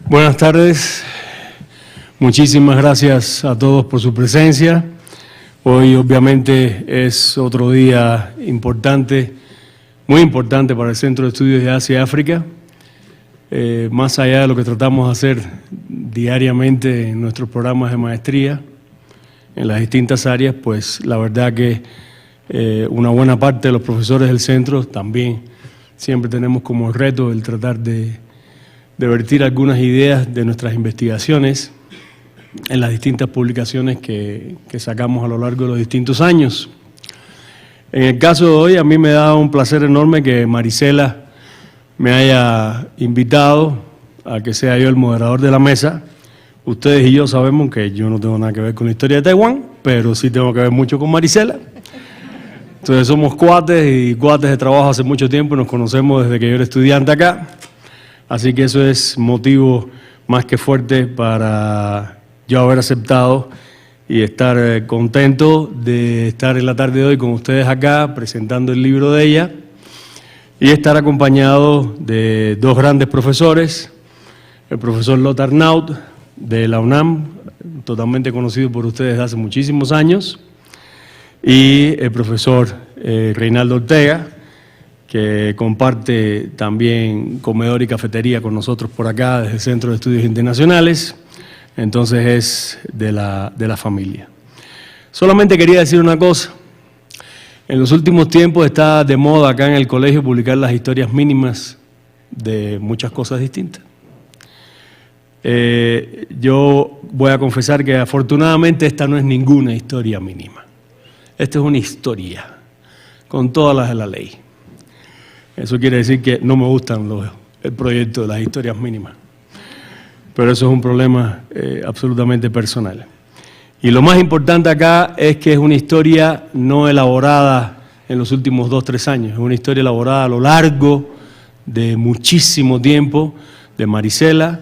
Buenas tardes, muchísimas gracias a todos por su presencia. Hoy obviamente es otro día importante, muy importante para el Centro de Estudios de Asia y África. Más allá de lo que tratamos de hacer diariamente en nuestros programas de maestría, en las distintas áreas, pues la verdad que una buena parte de los profesores del centro también siempre tenemos como reto el tratar de vertir algunas ideas de nuestras investigaciones en las distintas publicaciones que sacamos a lo largo de los distintos años. En el caso de hoy, a mí me da un placer enorme que Marisela me haya invitado a que sea yo el moderador de la mesa. Ustedes y yo sabemos que yo no tengo nada que ver con la historia de Taiwán, pero sí tengo que ver mucho con Marisela. Entonces somos cuates y cuates de trabajo hace mucho tiempo, nos conocemos desde que yo era estudiante acá. Así que eso es motivo más que fuerte para yo haber aceptado y estar contento de estar en la tarde de hoy con ustedes acá presentando el libro de ella y estar acompañado de dos grandes profesores, el profesor Lothar Naut de la UNAM, totalmente conocido por ustedes desde hace muchísimos años, y el profesor Reinaldo Ortega, que comparte también comedor y cafetería con nosotros por acá desde el Centro de Estudios Internacionales, entonces es de la familia. Solamente quería decir una cosa, en los últimos tiempos está de moda acá en el colegio publicar las historias mínimas de muchas cosas distintas. Yo voy a confesar que afortunadamente esta no es ninguna historia mínima, esta es una historia con todas las de la ley. Eso quiere decir que no me gustan el proyecto de las historias mínimas, pero eso es un problema absolutamente personal. Y lo más importante acá es que es una historia no elaborada en los últimos 2 o 3 años, es una historia elaborada a lo largo de muchísimo tiempo de Marisela,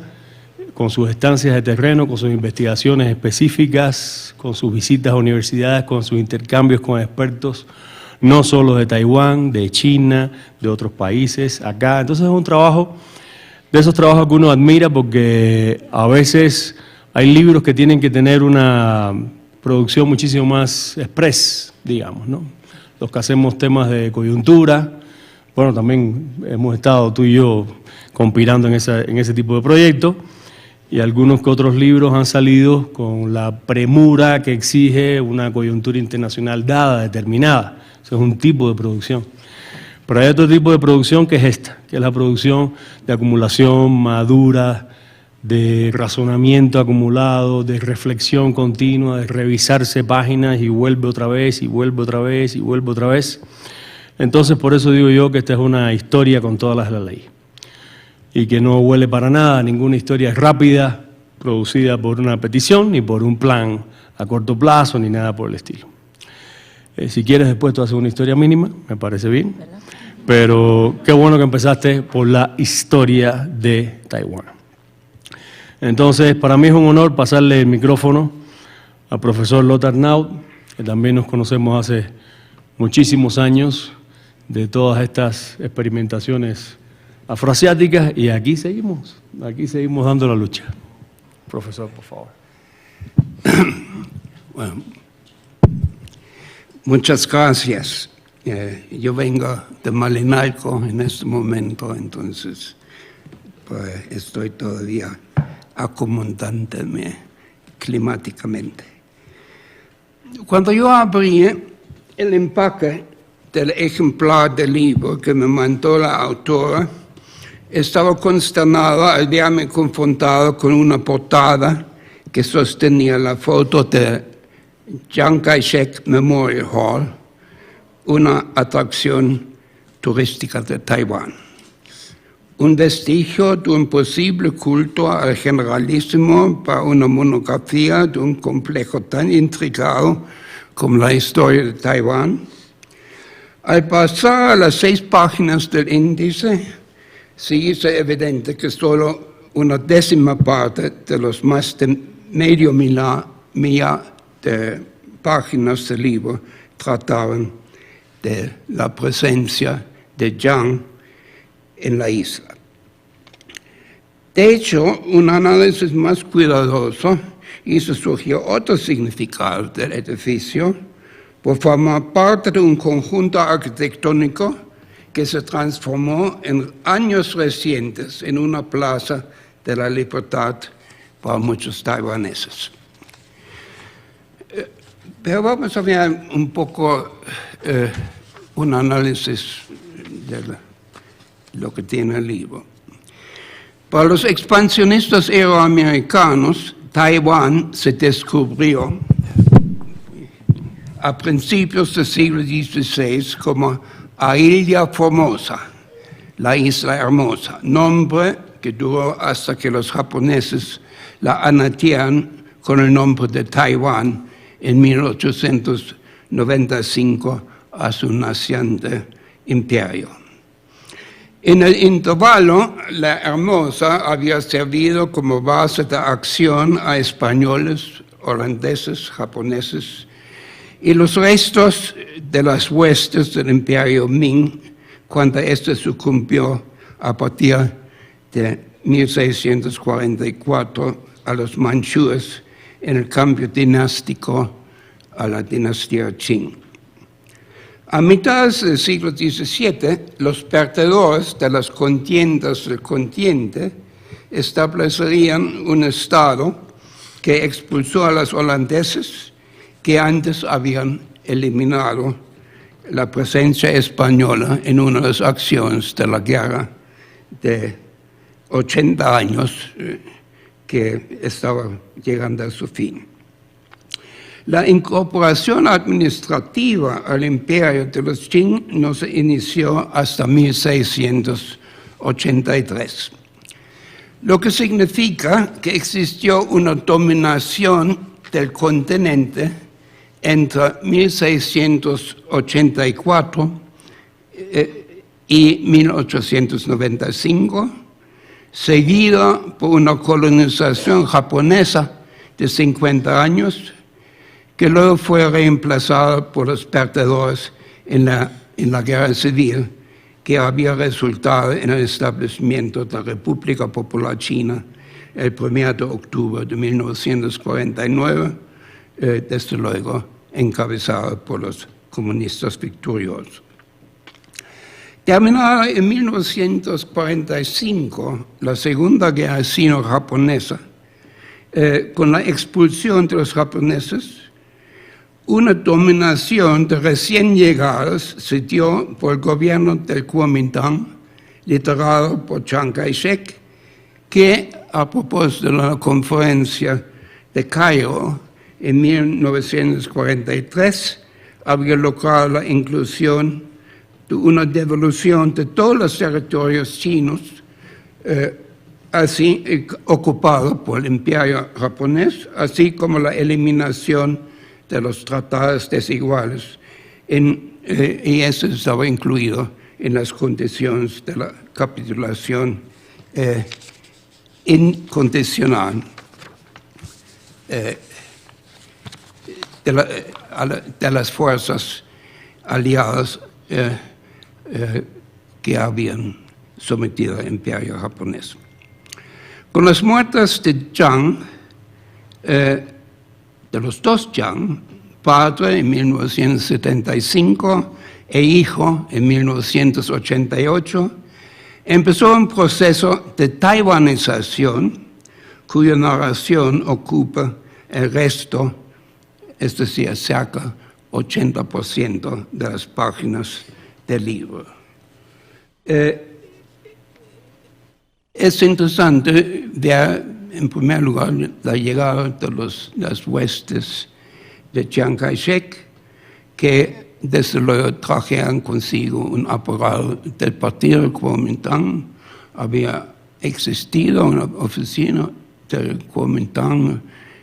con sus estancias de terreno, con sus investigaciones específicas, con sus visitas a universidades, con sus intercambios con expertos, no solo de Taiwán, de China, de otros países, acá. Entonces es un trabajo, de esos trabajos que uno admira porque a veces hay libros que tienen que tener una producción muchísimo más express, digamos, ¿no? Los que hacemos temas de coyuntura, bueno, también hemos estado tú y yo conspirando en ese tipo de proyectos, y algunos que otros libros han salido con la premura que exige una coyuntura internacional dada, determinada. Eso es un tipo de producción. Pero hay otro tipo de producción que es esta, que es la producción de acumulación madura, de razonamiento acumulado, de reflexión continua, de revisarse páginas y vuelve otra vez, y vuelve otra vez, y vuelve otra vez. Entonces, por eso digo yo que esta es una historia con todas las de la ley. Y que no huele para nada, ninguna historia rápida, producida por una petición, ni por un plan a corto plazo, ni nada por el estilo. Si quieres después tú haces una historia mínima, me parece bien, pero qué bueno que empezaste por la historia de Taiwán. Entonces, para mí es un honor pasarle el micrófono al profesor Lothar Naut, que también nos conocemos hace muchísimos años de todas estas experimentaciones afroasiáticas, y aquí seguimos dando la lucha. Profesor, por favor. Bueno, muchas gracias. Yo vengo de Malinalco en este momento, entonces pues, estoy todavía acomodándome climáticamente. Cuando yo abrí el empaque del ejemplar del libro que me mandó la autora, estaba consternado al verme confrontado con una portada que sostenía la foto de Chiang Kai-shek Memorial Hall, una atracción turística de Taiwán. Un vestigio de un posible culto al generalísimo para una monografía de un complejo tan intricado como la historia de Taiwán. Al pasar a las 6 páginas del índice, se hizo evidente que solo una décima parte de los más de medio millar de páginas del libro trataban de la presencia de Chiang en la isla. De hecho, un análisis más cuidadoso hizo surgir otro significado del edificio por formar parte de un conjunto arquitectónico que se transformó en años recientes en una plaza de la libertad para muchos taiwaneses. Pero vamos a ver un poco un análisis de lo que tiene el libro. Para los expansionistas euroamericanos, Taiwán se descubrió a principios del siglo XVI como Ailla Formosa, la isla hermosa, nombre que duró hasta que los japoneses la anatearon con el nombre de Taiwán en 1895 a su naciente imperio. En el intervalo, la Hermosa había servido como base de acción a españoles, holandeses, japoneses y los restos de las huestes del imperio Ming cuando éste sucumbió a partir de 1644 a los manchúes en el cambio dinástico a la dinastía Qing. A mitad del siglo XVII, los perdedores de las contiendas del continente establecerían un estado que expulsó a los holandeses que antes habían eliminado la presencia española en una de las acciones de la guerra de 80 años que estaba llegando a su fin. La incorporación administrativa al imperio de los Qing no se inició hasta 1683, lo que significa que existió una dominación del continente entre 1684 y 1895, seguida por una colonización japonesa de 50 años, que luego fue reemplazada por los perdedores en la guerra civil, que había resultado en el establecimiento de la República Popular China el 1 de octubre de 1949, desde luego encabezada por los comunistas victoriosos. Terminada en 1945 la Segunda Guerra Sino-Japonesa, con la expulsión de los japoneses, una dominación de recién llegados se dio por el gobierno del Kuomintang, liderado por Chiang Kai-shek, que a propósito de la conferencia de Cairo en 1943 había logrado la inclusión de una devolución de todos los territorios chinos ocupados por el imperio japonés, así como la eliminación de los tratados desiguales, y eso estaba incluido en las condiciones de la capitulación incondicional de las fuerzas aliadas que habían sometido al imperio japonés. Con las muertes de Chiang, de los dos Chiang, padre en 1975 e hijo en 1988, empezó un proceso de taiwanización cuya narración ocupa el resto, es decir, cerca 80% de las páginas del libro. Es interesante ver, en primer lugar, la llegada de las huestes de Chiang Kai-shek, que desde luego trajeron consigo un aparato del partido del Kuomintang. Había existido una oficina del Kuomintang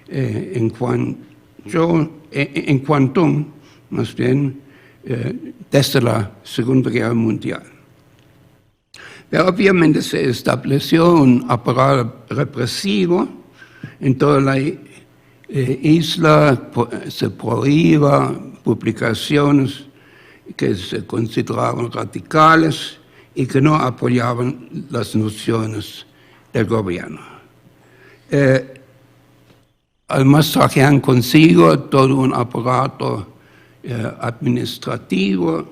en Kwantung, más bien, desde la Segunda Guerra Mundial. Pero obviamente se estableció un aparato represivo en toda la isla, se prohibía publicaciones que se consideraban radicales y que no apoyaban las nociones del gobierno. Además trajeron consigo todo un aparato administrativo,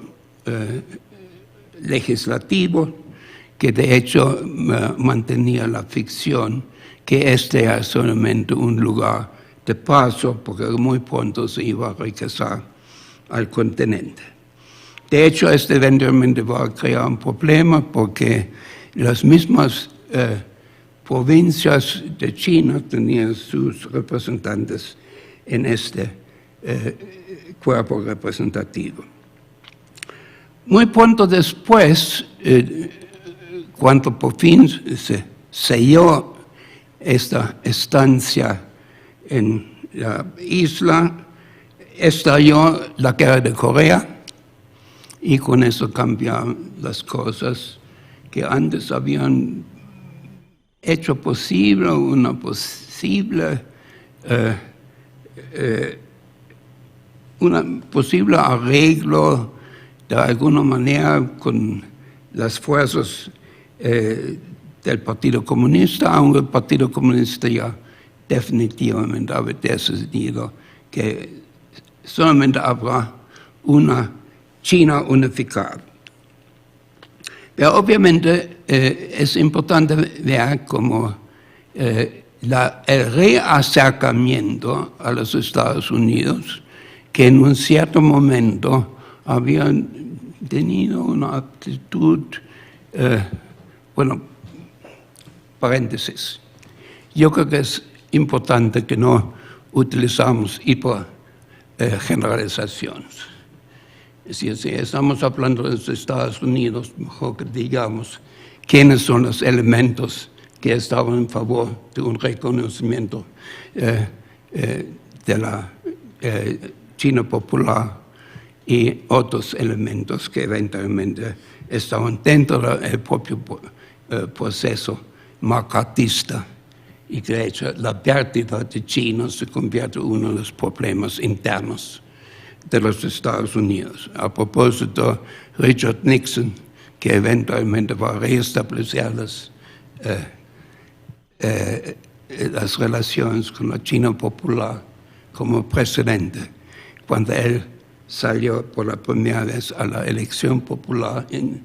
legislativo, que de hecho mantenía la ficción que este era solamente un lugar de paso, porque muy pronto se iba a regresar al continente. De hecho, este eventualmente va a crear un problema porque las mismas provincias de China tenían sus representantes en este cuerpo representativo. Muy pronto después, cuando por fin se selló esta estancia en la isla, estalló la guerra de Corea y con eso cambiaron las cosas que antes habían hecho posible un posible arreglo de alguna manera con las fuerzas del Partido Comunista, aunque el Partido Comunista ya definitivamente había decidido que solamente habrá una China unificada. Pero obviamente es importante ver cómo el reacercamiento a los Estados Unidos, que en un cierto momento habían tenido una actitud, bueno, paréntesis. Yo creo que es importante que no utilizamos hipergeneralizaciones. Es decir, si estamos hablando de los Estados Unidos, mejor que digamos quiénes son los elementos que estaban en favor de un reconocimiento de la China popular y otros elementos que eventualmente estaban dentro del propio proceso macartista y que de hecho la pérdida de China se convierte en uno de los problemas internos de los Estados Unidos. A propósito, Richard Nixon, que eventualmente va a reestablecer las relaciones con la China popular como presidente, cuando él salió por la primera vez a la elección popular en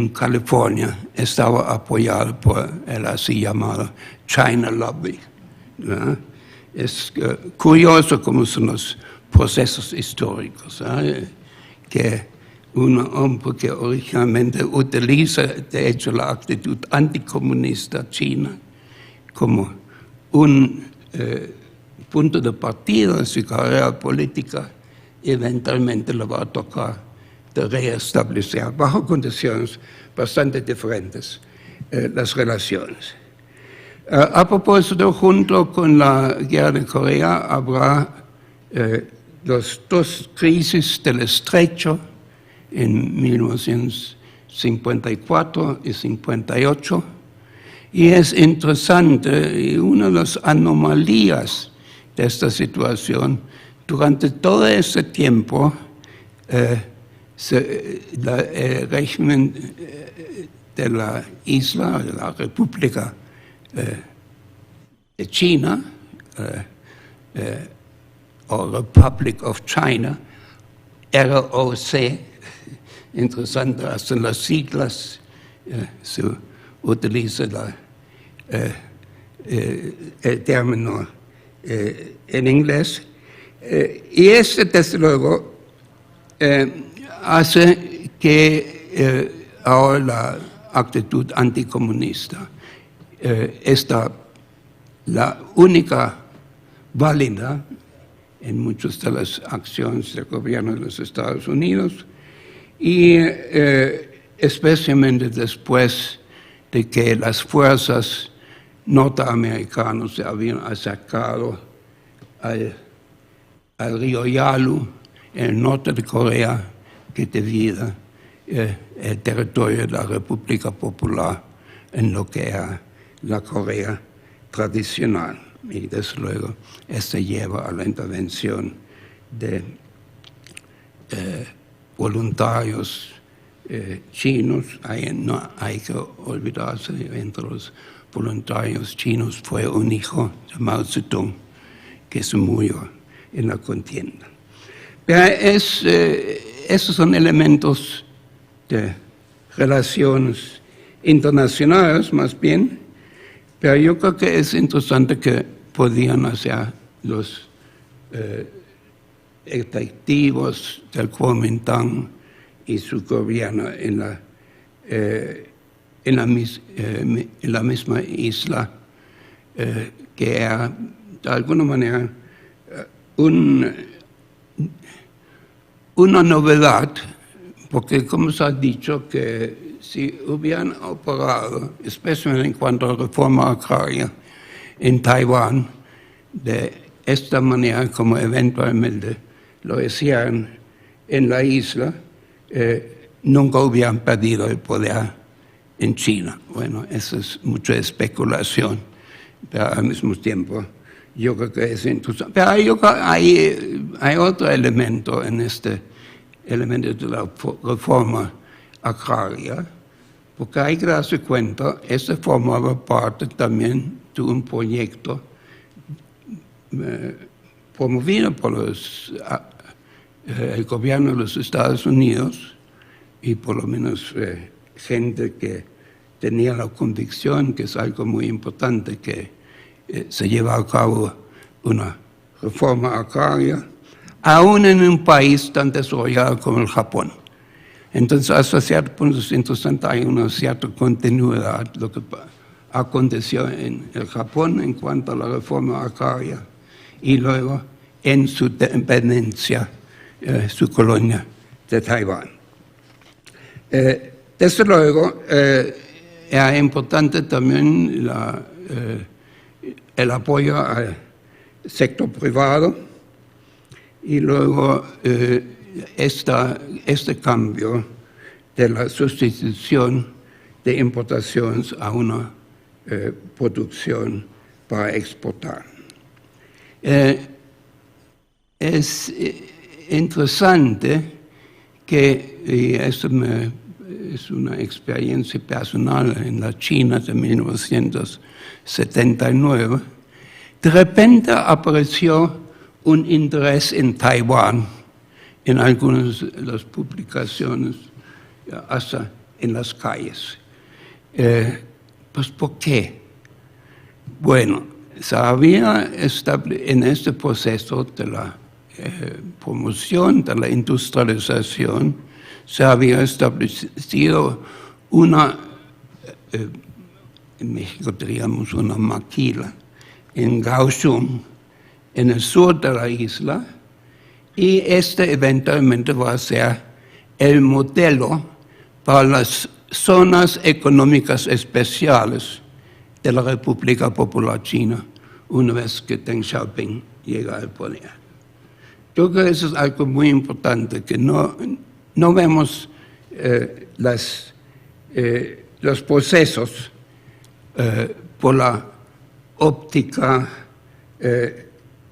California, estaba apoyado por el así llamado China Lobby, ¿no? Es curioso cómo son los procesos históricos, que un hombre que originalmente utiliza, de hecho, la actitud anticomunista china como un punto de partida en su carrera política, eventualmente le va a tocar de reestablecer, bajo condiciones bastante diferentes, las relaciones. A propósito, junto con la guerra de Corea, habrá las dos crisis del estrecho en 1954 y 58, y es interesante, y una de las anomalías de esta situación, durante todo ese tiempo, el régimen de la isla, de la República de China, o Republic of China, ROC, interesante, hasta en las siglas se utiliza el término en inglés, y desde luego hace que ahora la actitud anticomunista está la única válida en muchas de las acciones del gobierno de los Estados Unidos, y especialmente después de que las fuerzas norteamericanas se habían acercado al río Yalu, en el norte de Corea, que divide el territorio de la República Popular en lo que era la Corea tradicional. Y desde luego, lleva a la intervención de voluntarios chinos. No hay que olvidarse, entre los voluntarios chinos fue un hijo de Mao Zedong que se murió en la contienda. Pero esos son elementos de relaciones internacionales más bien, pero yo creo que es interesante que podían hacer los efectivos del Kuomintang y su gobierno en la misma isla, que era de alguna manera una novedad, porque como se ha dicho, que si hubieran operado, especialmente en cuanto a reforma agraria en Taiwán, de esta manera como eventualmente lo hicieron en la isla, nunca hubieran perdido el poder en China. Bueno, eso es mucha especulación, pero al mismo tiempo yo creo que es interesante. Pero hay otro elemento en este elemento de la reforma agraria, porque hay que darse cuenta, este formaba parte también de un proyecto promovido por el gobierno de los Estados Unidos y por lo menos gente que tenía la convicción que es algo muy importante que se lleva a cabo una reforma agraria, aún en un país tan desarrollado como el Japón. Entonces, hasta cierto punto es interesante, hay una cierta continuidad, lo que aconteció en el Japón en cuanto a la reforma agraria y luego en su dependencia, su colonia de Taiwán. Desde luego, era importante también el apoyo al sector privado y luego este cambio de la sustitución de importaciones a una producción para exportar. Es interesante que, y esto es una experiencia personal en la China de 1979, de repente apareció un interés en Taiwán en algunas de las publicaciones, hasta en las calles. Pues, ¿por qué? Bueno, se había en este proceso de la promoción, de la industrialización, se había establecido una, en México diríamos una maquila, en Kaohsiung, en el sur de la isla, y eventualmente va a ser el modelo para las zonas económicas especiales de la República Popular China, una vez que Deng Xiaoping llega al poder. Yo creo que eso es algo muy importante, que no vemos los procesos por la óptica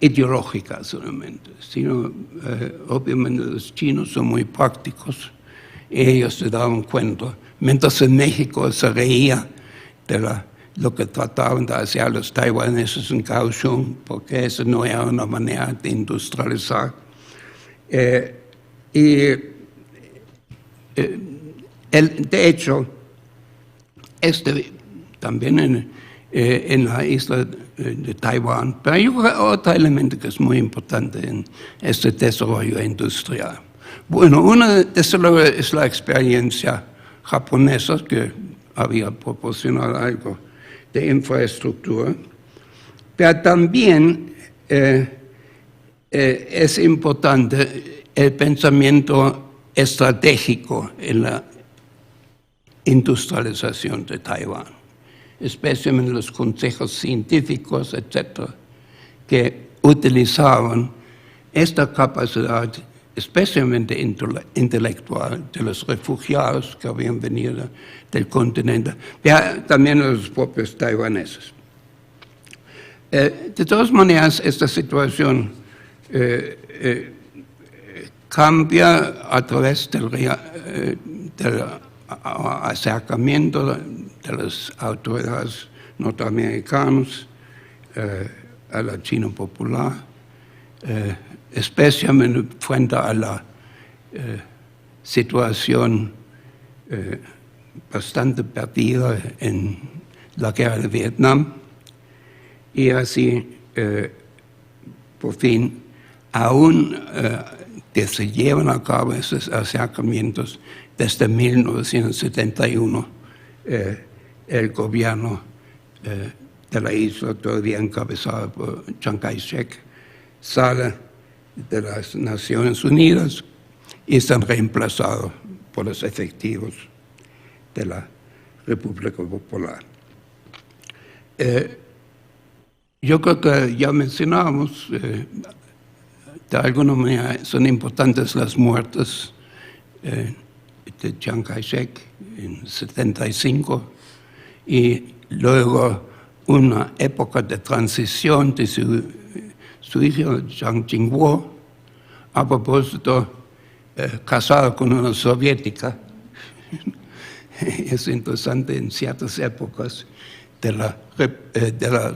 ideológica solamente, sino obviamente los chinos son muy prácticos y ellos se daban cuenta, mientras en México se reía de lo que trataban de hacer los taiwaneses en Kaohsiung, porque eso no era una manera de industrializar. De hecho, también en la isla de Taiwán, pero hay otro elemento que es muy importante en este desarrollo industrial. Bueno, una desde luego es la experiencia japonesa, que había proporcionado algo de infraestructura, pero también es importante el pensamiento estratégico en la industrialización de Taiwán, especialmente los consejos científicos, etcétera, que utilizaban esta capacidad, especialmente intelectual, de los refugiados que habían venido del continente, pero también de los propios taiwaneses. De todas maneras, esta situación cambia a través del acercamiento de las autoridades norteamericanas a la China popular, especialmente frente a la situación bastante perdida en la guerra de Vietnam, y así por fin aún que se llevan a cabo esos acercamientos desde 1971, el gobierno de la isla, todavía encabezado por Chiang Kai-shek, sale de las Naciones Unidas y están reemplazados por los efectivos de la República Popular. Yo creo que ya mencionamos, de alguna manera son importantes las muertes de Chiang Kai-shek en 75 y luego una época de transición de su hijo Chiang Ching-kuo, a propósito, casado con una soviética. Es interesante en ciertas épocas de la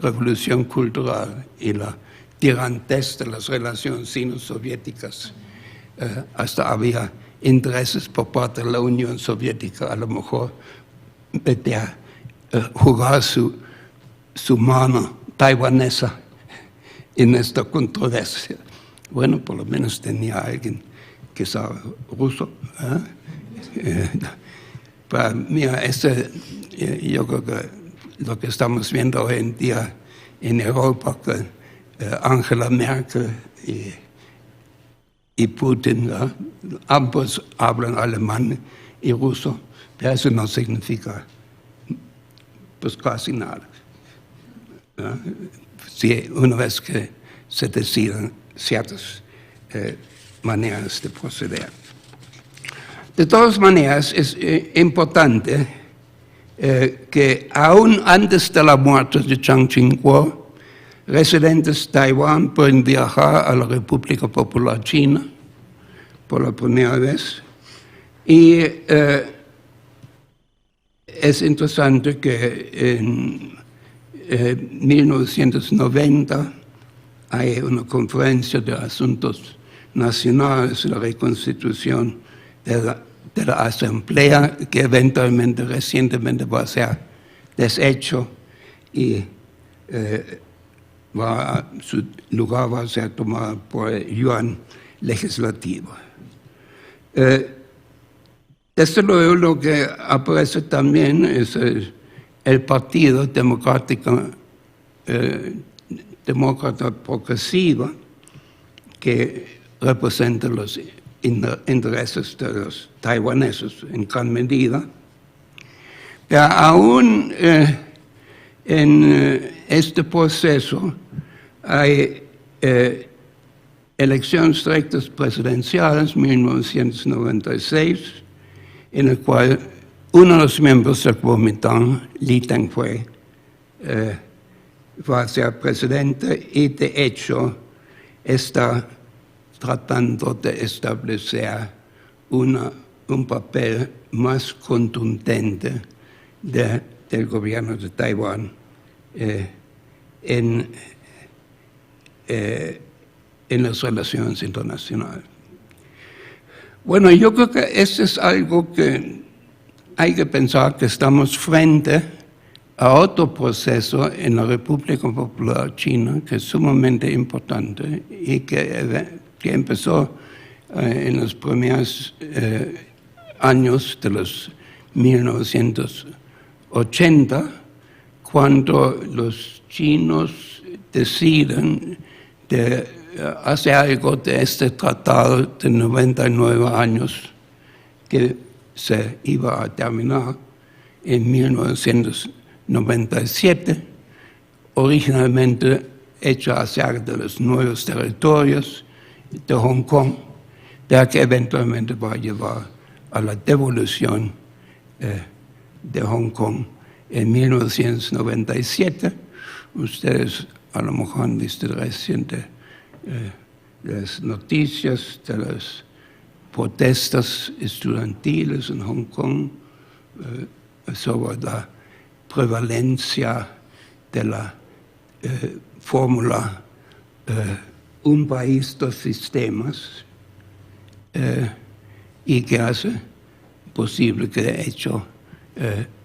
revolución cultural y la tirantez de las relaciones sino-soviéticas. Hasta había intereses por parte de la Unión Soviética, a lo mejor de jugar su mano taiwanesa en esta controversia. Bueno, por lo menos tenía alguien que sabe ruso. Mira, yo creo que lo que estamos viendo hoy en día en Europa, que Angela Merkel y Putin, ambos hablan alemán y ruso, pero eso no significa pues casi nada. Si una vez que se deciden ciertas maneras de proceder. De todas maneras, es importante que aún antes de la muerte de Chiang Ching-kuo, residentes de Taiwán pueden viajar a la República Popular China por la primera vez. Y es interesante que en 1990 hay una conferencia de asuntos nacionales, la reconstitución de la asamblea, que eventualmente, recientemente va a ser deshecho y su lugar va a ser tomado por el yuan legislativo. Desde luego lo que aparece también es el Partido Demócrata Progresivo, que representa los intereses de los taiwaneses en gran medida. Pero aún en este proceso hay elecciones directas presidenciales, 1996, en el cual uno de los miembros del Kuomintang, Lee Teng-hui, va a ser presidente y de hecho está tratando de establecer un papel más contundente del gobierno de Taiwán en las relaciones internacionales. Bueno, yo creo que eso es algo que hay que pensar, que estamos frente a otro proceso en la República Popular China que es sumamente importante y que empezó en los primeros años de los 1980, cuando los chinos deciden de hacer algo de este tratado de 99 años que se iba a terminar en 1997, originalmente hecho acerca de los nuevos territorios de Hong Kong, pero que eventualmente va a llevar a la devolución de Hong Kong en 1997. Ustedes a lo mejor han visto reciente las noticias de los protestas estudiantiles en Hong Kong sobre la prevalencia de la fórmula un país, dos sistemas, y que hace posible que de hecho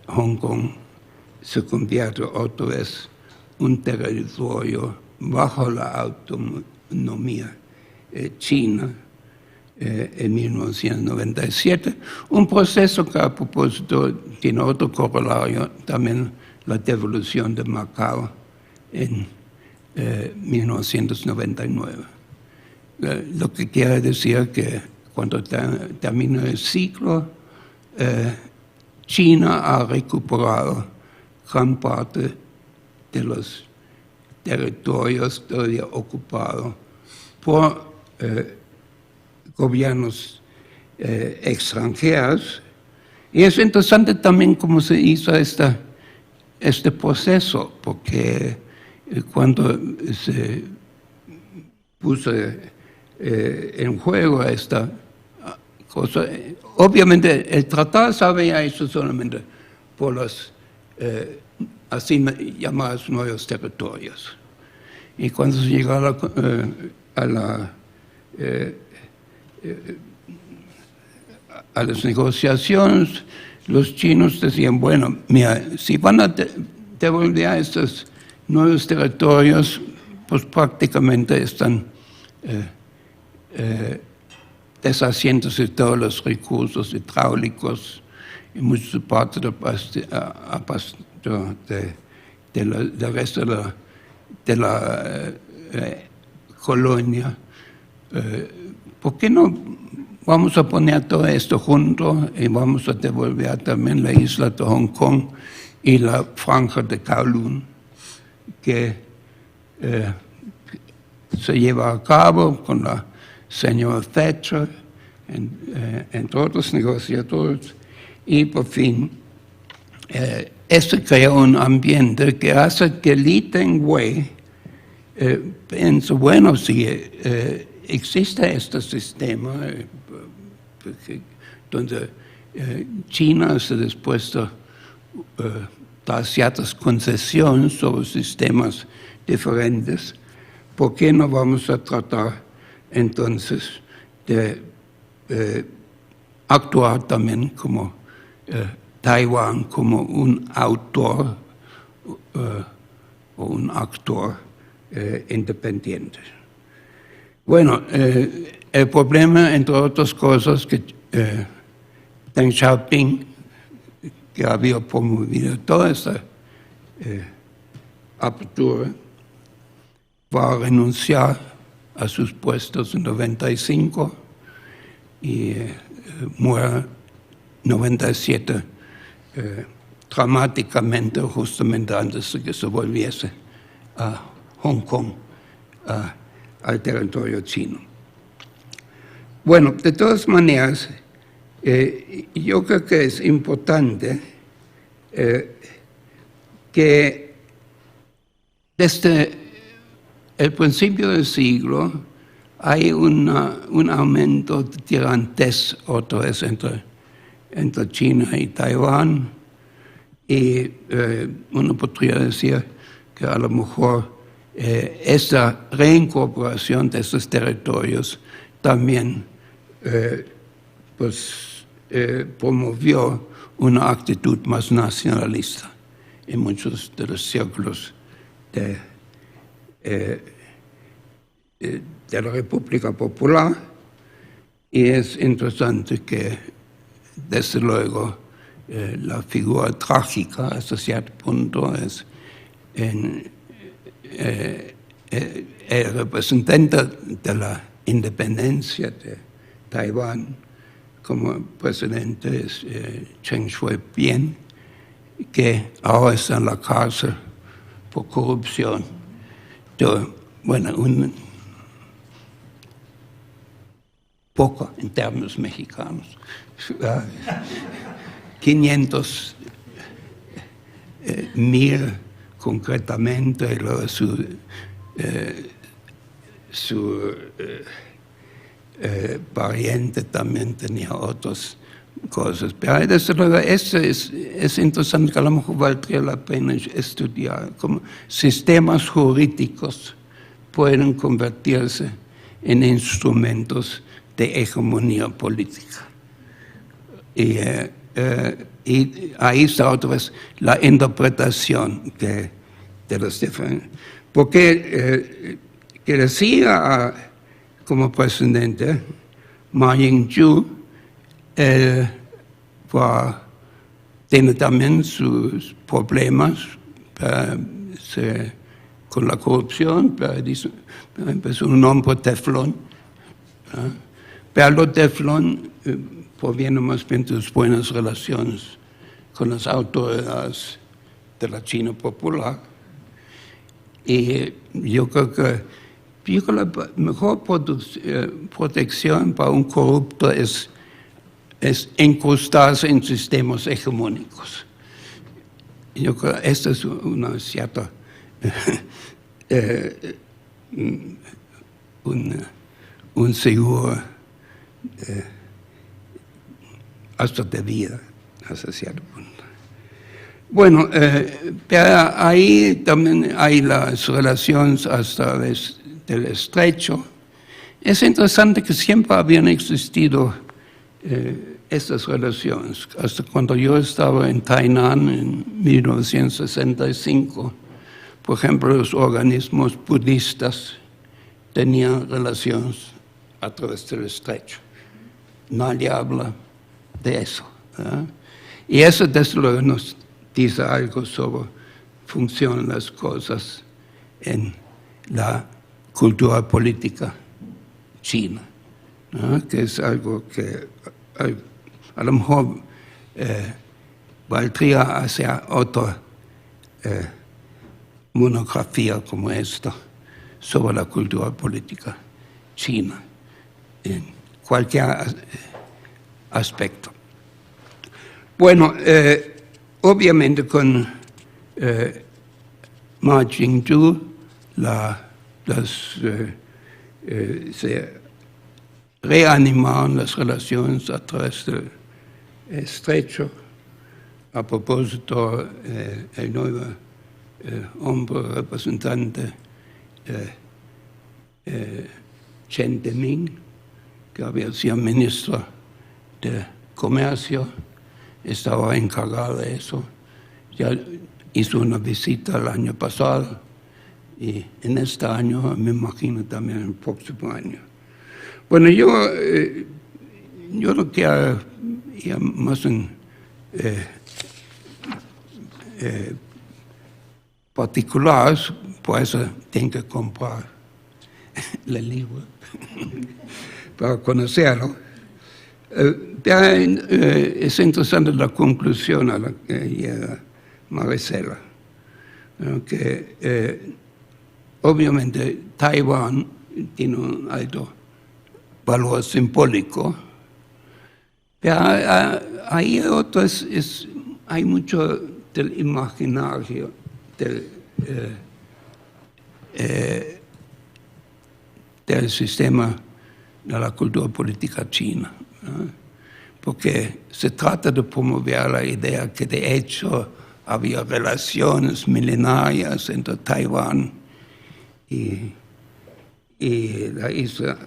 Hong Kong se convierta otra vez un territorio bajo la autonomía china en 1997, un proceso que a propósito tiene otro corolario, también la devolución de Macao en 1999. Lo que quiere decir que cuando termina el ciclo, China ha recuperado gran parte de los territorios todavía ocupados por gobiernos extranjeros. Y es interesante también cómo se hizo este proceso, porque cuando se puso en juego esta cosa, obviamente el tratado se había hecho solamente por los así llamados nuevos territorios. Y cuando se llegó a las negociaciones, los chinos decían, bueno, mira, si van a devolver a estos nuevos territorios, pues prácticamente están deshaciéndose de todos los recursos hidráulicos y muchas partes del resto de la colonia. ¿Por qué no vamos a poner todo esto junto y vamos a devolver también la isla de Hong Kong y la franja de Kowloon, que se lleva a cabo con la señora Thatcher, entre otros negociadores, y por fin esto crea un ambiente que hace que Lee Teng-hui piense, bueno, si existe este sistema donde China se ha dispuesto a dar ciertas concesiones sobre sistemas diferentes, ¿por qué no vamos a tratar entonces de actuar también como Taiwán, como un autor o un actor independiente? Bueno, el problema, entre otras cosas, que Deng Xiaoping, que había promovido toda esta apertura, va a renunciar a sus puestos en 95 y muere en 97 dramáticamente, justamente antes de que se volviese a Hong Kong, al territorio chino. Bueno, de todas maneras, yo creo que es importante que desde el principio del siglo hay un aumento de tirantez otra vez entre China y Taiwán, y uno podría decir que a lo mejor esta reincorporación de estos territorios también promovió una actitud más nacionalista en muchos de los círculos de la República Popular, y es interesante que desde luego la figura trágica hasta cierto punto es el representante de la independencia de Taiwán como presidente es Chen Shui-bian, que ahora está en la cárcel por corrupción. Bueno, un poco en términos mexicanos, 500,000 concretamente, y luego su pariente también tenía otras cosas. Pero desde luego, es interesante que a lo mejor valdría la pena estudiar cómo sistemas jurídicos pueden convertirse en instrumentos de hegemonía política. Y ahí está otra vez la interpretación de los diferentes. Porque que decía como presidente Ma Ying-jeou, tiene también sus problemas con la corrupción, es un hombre teflón. Pero lo teflón proviene más bien de sus buenas relaciones con las autoridades de la China popular. Y yo creo que la mejor protección para un corrupto es incrustarse en sistemas hegemónicos. Yo creo que esta es una cierta un seguro hasta de vida, hasta cierto punto. Bueno, pero ahí también hay las relaciones hasta del estrecho. Es interesante que siempre habían existido estas relaciones. Hasta cuando yo estaba en Tainan en 1965, por ejemplo, los organismos budistas tenían relaciones a través del estrecho. Nadie habla de eso. Y eso desde luego nos dice algo sobre funcionan las cosas en la cultura política china, que es algo que a lo mejor valdría hacer otra monografía como esta sobre la cultura política china en cualquier aspecto. Bueno, obviamente con Ma Ying-jeou se reanimaron las relaciones a través del estrecho. A propósito, el nuevo hombre representante Chen Deming, que había sido ministro de Comercio, estaba encargado de eso. Ya hizo una visita el año pasado y en este año, me imagino también el próximo año. Bueno, yo no quiero ir más en particulares, por eso tengo que comprar el libro para conocerlo. Es interesante la conclusión a la que llega Maricela, que obviamente Taiwán tiene un alto valor simbólico, pero ahí hay mucho del imaginario del sistema de la cultura política china, porque se trata de promover la idea que de hecho había relaciones milenarias entre Taiwán y la isla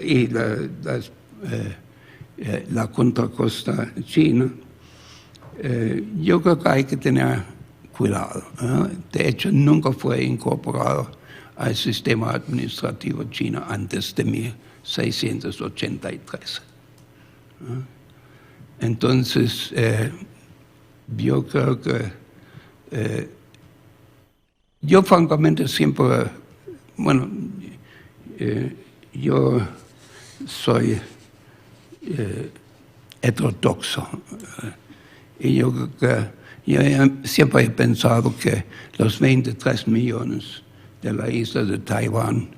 y la contracosta china. Yo creo que hay que tener cuidado. De hecho, nunca fue incorporado al sistema administrativo chino antes de 1683. Entonces, yo creo que yo francamente siempre, bueno, yo soy heterodoxo y yo creo que yo siempre he pensado que los 23 millones de la isla de Taiwán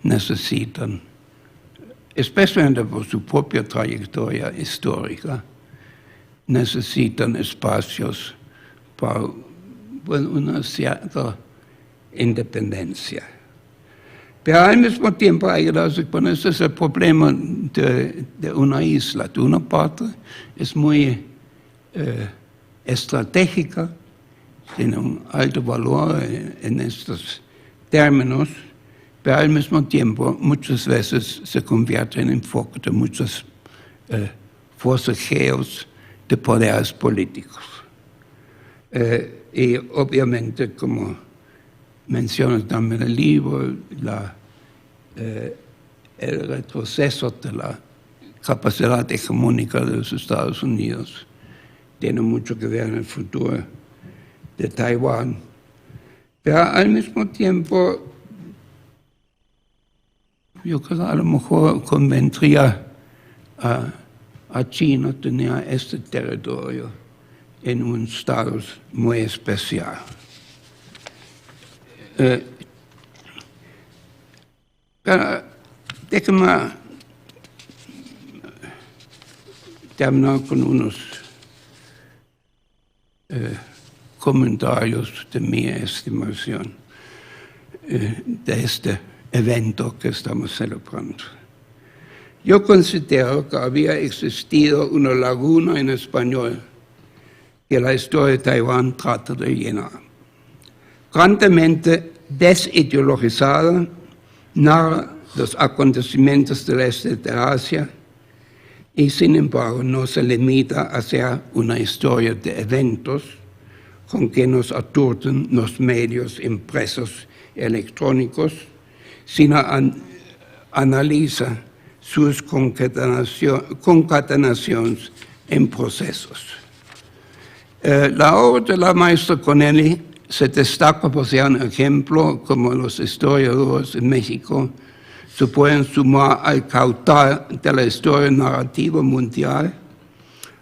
necesitan, especialmente por su propia trayectoria histórica, necesitan espacios para una cierta independencia. Pero al mismo tiempo hay que darse cuenta, ese es el problema de una isla. De una parte es muy estratégica, tiene un alto valor en estos términos, pero al mismo tiempo muchas veces se convierte en enfoque de muchos forcejeos de poderes políticos. Y obviamente, como mencionas también en el libro, el retroceso de la capacidad hegemónica de los Estados Unidos tiene mucho que ver en el futuro de Taiwán. Pero al mismo tiempo, yo creo que a lo mejor convendría a China tener este territorio en un estatus muy especial. Pero déjame terminar con unos comentarios de mi estimación de este evento que estamos celebrando. Yo considero que había existido una laguna en español que la historia de Taiwán trata de llenar. Grandemente desideologizada, narra los acontecimientos del este de Asia y sin embargo no se limita a ser una historia de eventos con que nos aturden los medios impresos y electrónicos, sino analiza sus concatenaciones en procesos. La obra de la maestra Connelly se destaca por ser un ejemplo como los historiadores en México se pueden sumar al caudal de la historia narrativa mundial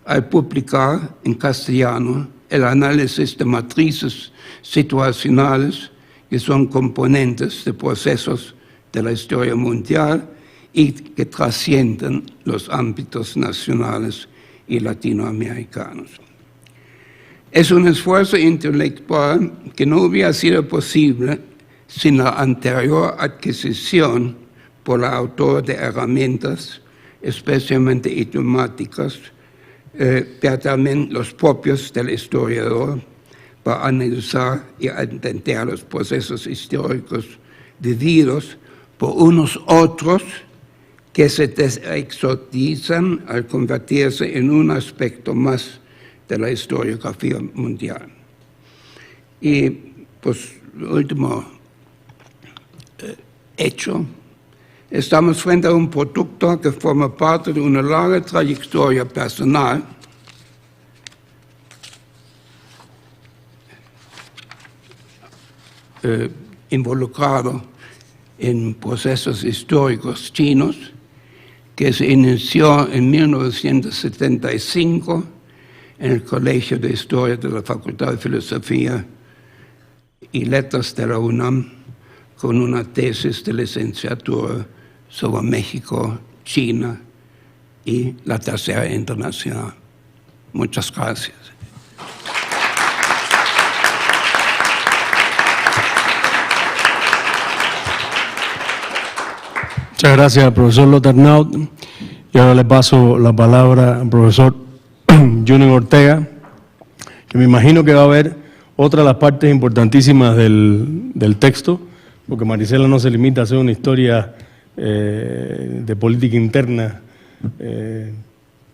al publicar en castellano el análisis de matrices situacionales que son componentes de procesos de la historia mundial y que trascienden los ámbitos nacionales y latinoamericanos. Es un esfuerzo intelectual que no hubiera sido posible sin la anterior adquisición por la autora de herramientas, especialmente idiomáticas, pero también los propios del historiador, para analizar y entender los procesos históricos vividos por unos otros que se desexotizan al convertirse en un aspecto más de la historiografía mundial. Y pues, el último hecho, estamos frente a un producto que forma parte de una larga trayectoria personal involucrado en procesos históricos chinos que se inició en 1975 en el Colegio de Historia de la Facultad de Filosofía y Letras de la UNAM con una tesis de licenciatura sobre México, China y la Tercera Internacional. Muchas gracias. Muchas gracias al profesor Lothar-Naut. Y ahora le paso la palabra al profesor Junior Ortega, que me imagino que va a ver otra de las partes importantísimas del texto, porque Marisela no se limita a hacer una historia de política interna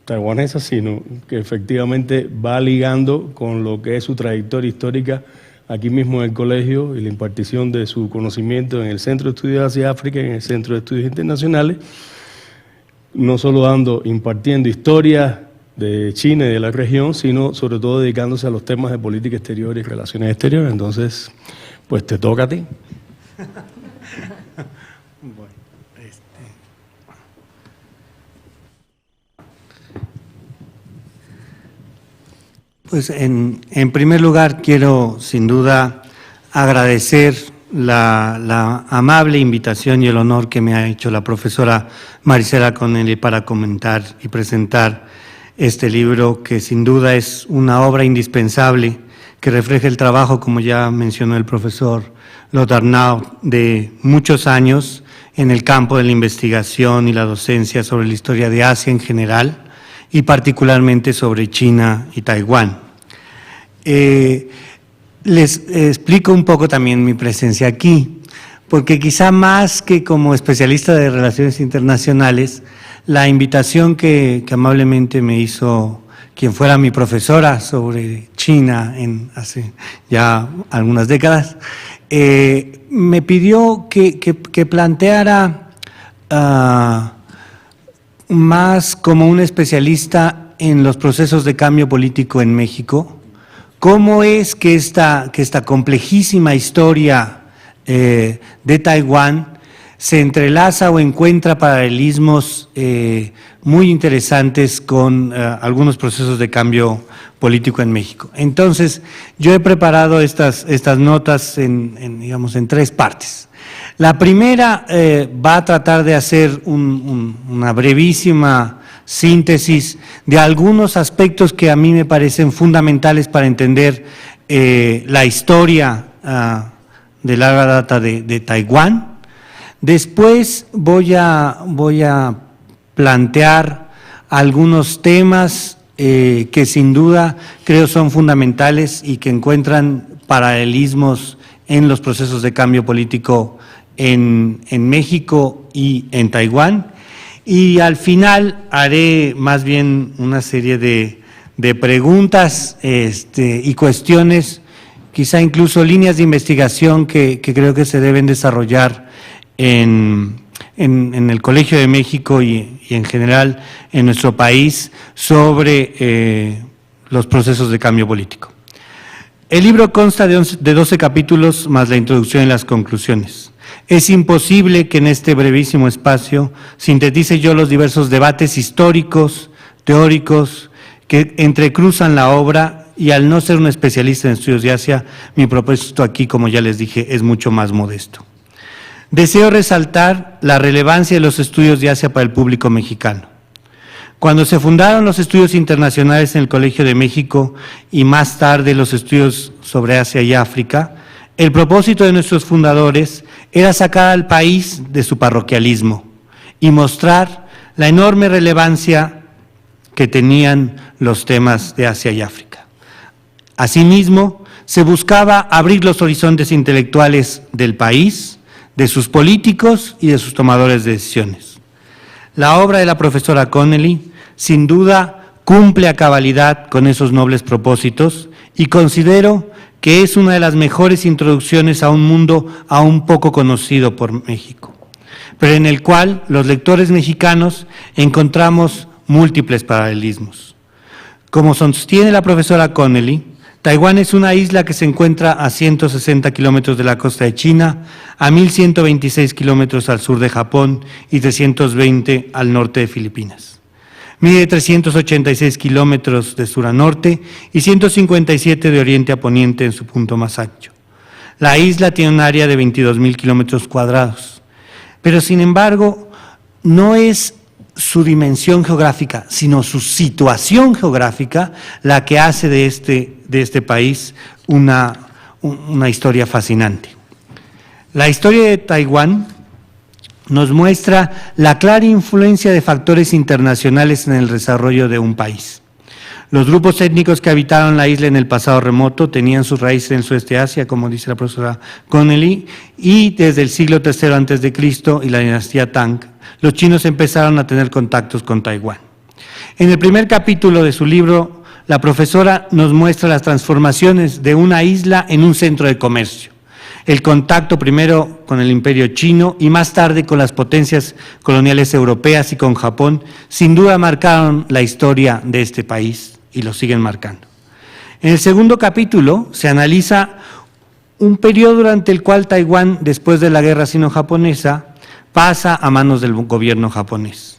taiwanesa, sino que efectivamente va ligando con lo que es su trayectoria histórica aquí mismo en el colegio y la impartición de su conocimiento en el Centro de Estudios Asia y África y en el Centro de Estudios Internacionales, no solo impartiendo historia de China y de la región, sino sobre todo dedicándose a los temas de política exterior y relaciones exteriores. Entonces, pues te toca a ti. Pues en primer lugar quiero sin duda agradecer la amable invitación y el honor que me ha hecho la profesora Marisela Connelly para comentar y presentar este libro, que sin duda es una obra indispensable que refleja el trabajo, como ya mencionó el profesor Lothar Arnaud, de muchos años en el campo de la investigación y la docencia sobre la historia de Asia en general y particularmente sobre China y Taiwán. Les explico un poco también mi presencia aquí, porque quizá más que como especialista de relaciones internacionales, la invitación que amablemente me hizo quien fuera mi profesora sobre China hace ya algunas décadas, me pidió que planteara más como un especialista en los procesos de cambio político en México, cómo es que esta complejísima historia de Taiwán se entrelaza o encuentra paralelismos muy interesantes con algunos procesos de cambio político en México. Entonces, yo he preparado estas notas digamos, en tres partes. La primera va a tratar de hacer una brevísima síntesis de algunos aspectos que a mí me parecen fundamentales para entender la historia de larga data de Taiwán. Después voy a plantear algunos temas que sin duda creo son fundamentales y que encuentran paralelismos en los procesos de cambio político en México y en Taiwán. Y al final haré más bien una serie de preguntas y cuestiones, quizá incluso líneas de investigación que creo que se deben desarrollar en el Colegio de México y en general en nuestro país sobre los procesos de cambio político. El libro consta de 12 capítulos más la introducción y las conclusiones. Es imposible que en este brevísimo espacio sintetice yo los diversos debates históricos, teóricos, que entrecruzan la obra, y al no ser un especialista en estudios de Asia, mi propósito aquí, como ya les dije, es mucho más modesto. Deseo resaltar la relevancia de los estudios de Asia para el público mexicano. Cuando se fundaron los estudios internacionales en el Colegio de México y más tarde los estudios sobre Asia y África, el propósito de nuestros fundadores era sacar al país de su parroquialismo y mostrar la enorme relevancia que tenían los temas de Asia y África. Asimismo, se buscaba abrir los horizontes intelectuales del país, de sus políticos y de sus tomadores de decisiones. La obra de la profesora Connelly, sin duda, cumple a cabalidad con esos nobles propósitos y considero que es una de las mejores introducciones a un mundo aún poco conocido por México, pero en el cual los lectores mexicanos encontramos múltiples paralelismos. Como sostiene la profesora Connelly, Taiwán es una isla que se encuentra a 160 kilómetros de la costa de China, a 1.126 kilómetros al sur de Japón y 320 al norte de Filipinas. Mide 386 kilómetros de sur a norte y 157 de oriente a poniente en su punto más ancho. La isla tiene un área de 22.000 kilómetros cuadrados, pero sin embargo no es su dimensión geográfica, sino su situación geográfica la que hace de este país una historia fascinante. La historia de Taiwán nos muestra la clara influencia de factores internacionales en el desarrollo de un país. Los grupos étnicos que habitaron la isla en el pasado remoto tenían sus raíces en el sudeste de Asia, como dice la profesora Connelly, y desde el siglo III a.C. y la dinastía Tang, los chinos empezaron a tener contactos con Taiwán. En el primer capítulo de su libro, la profesora nos muestra las transformaciones de una isla en un centro de comercio. El contacto primero con el imperio chino y más tarde con las potencias coloniales europeas y con Japón, sin duda marcaron la historia de este país y lo siguen marcando. En el segundo capítulo se analiza un periodo durante el cual Taiwán, después de la guerra sino-japonesa, pasa a manos del gobierno japonés.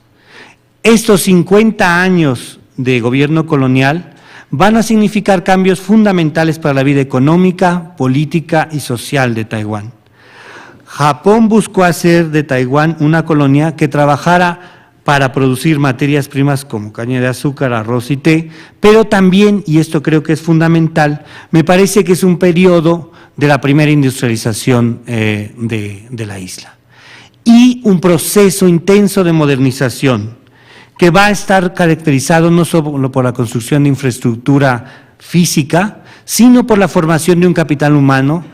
Estos 50 años de gobierno colonial van a significar cambios fundamentales para la vida económica, política y social de Taiwán. Japón buscó hacer de Taiwán una colonia que trabajara para producir materias primas como caña de azúcar, arroz y té, pero también, y esto creo que es fundamental, me parece que es un periodo de la primera industrialización de la isla. Y un proceso intenso de modernización que va a estar caracterizado no solo por la construcción de infraestructura física, sino por la formación de un capital humano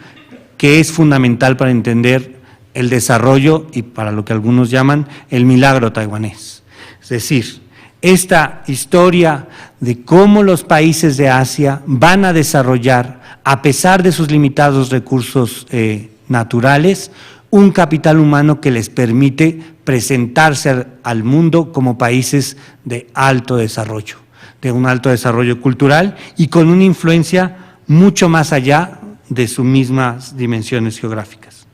que es fundamental para entender el desarrollo y para lo que algunos llaman el milagro taiwanés. Es decir, esta historia de cómo los países de Asia van a desarrollar, a pesar de sus limitados recursos naturales, un capital humano que les permite presentarse al mundo como países de alto desarrollo, de un alto desarrollo cultural y con una influencia mucho más allá de sus mismas dimensiones geográficas.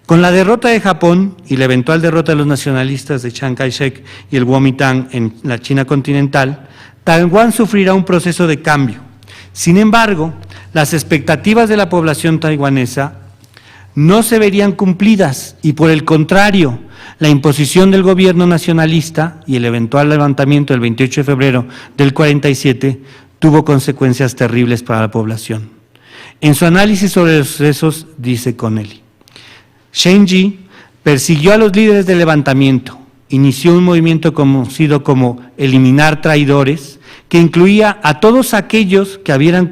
Con la derrota de Japón y la eventual derrota de los nacionalistas de Chiang Kai-shek y el Kuomintang en la China continental, Taiwán sufrirá un proceso de cambio. Sin embargo, las expectativas de la población taiwanesa no se verían cumplidas y, por el contrario, la imposición del gobierno nacionalista y el eventual levantamiento del 28 de febrero del 47 tuvo consecuencias terribles para la población. En su análisis sobre los sucesos, dice Connelly, Shen Yi persiguió a los líderes del levantamiento, inició un movimiento conocido como Eliminar Traidores, que incluía a todos aquellos que hubieran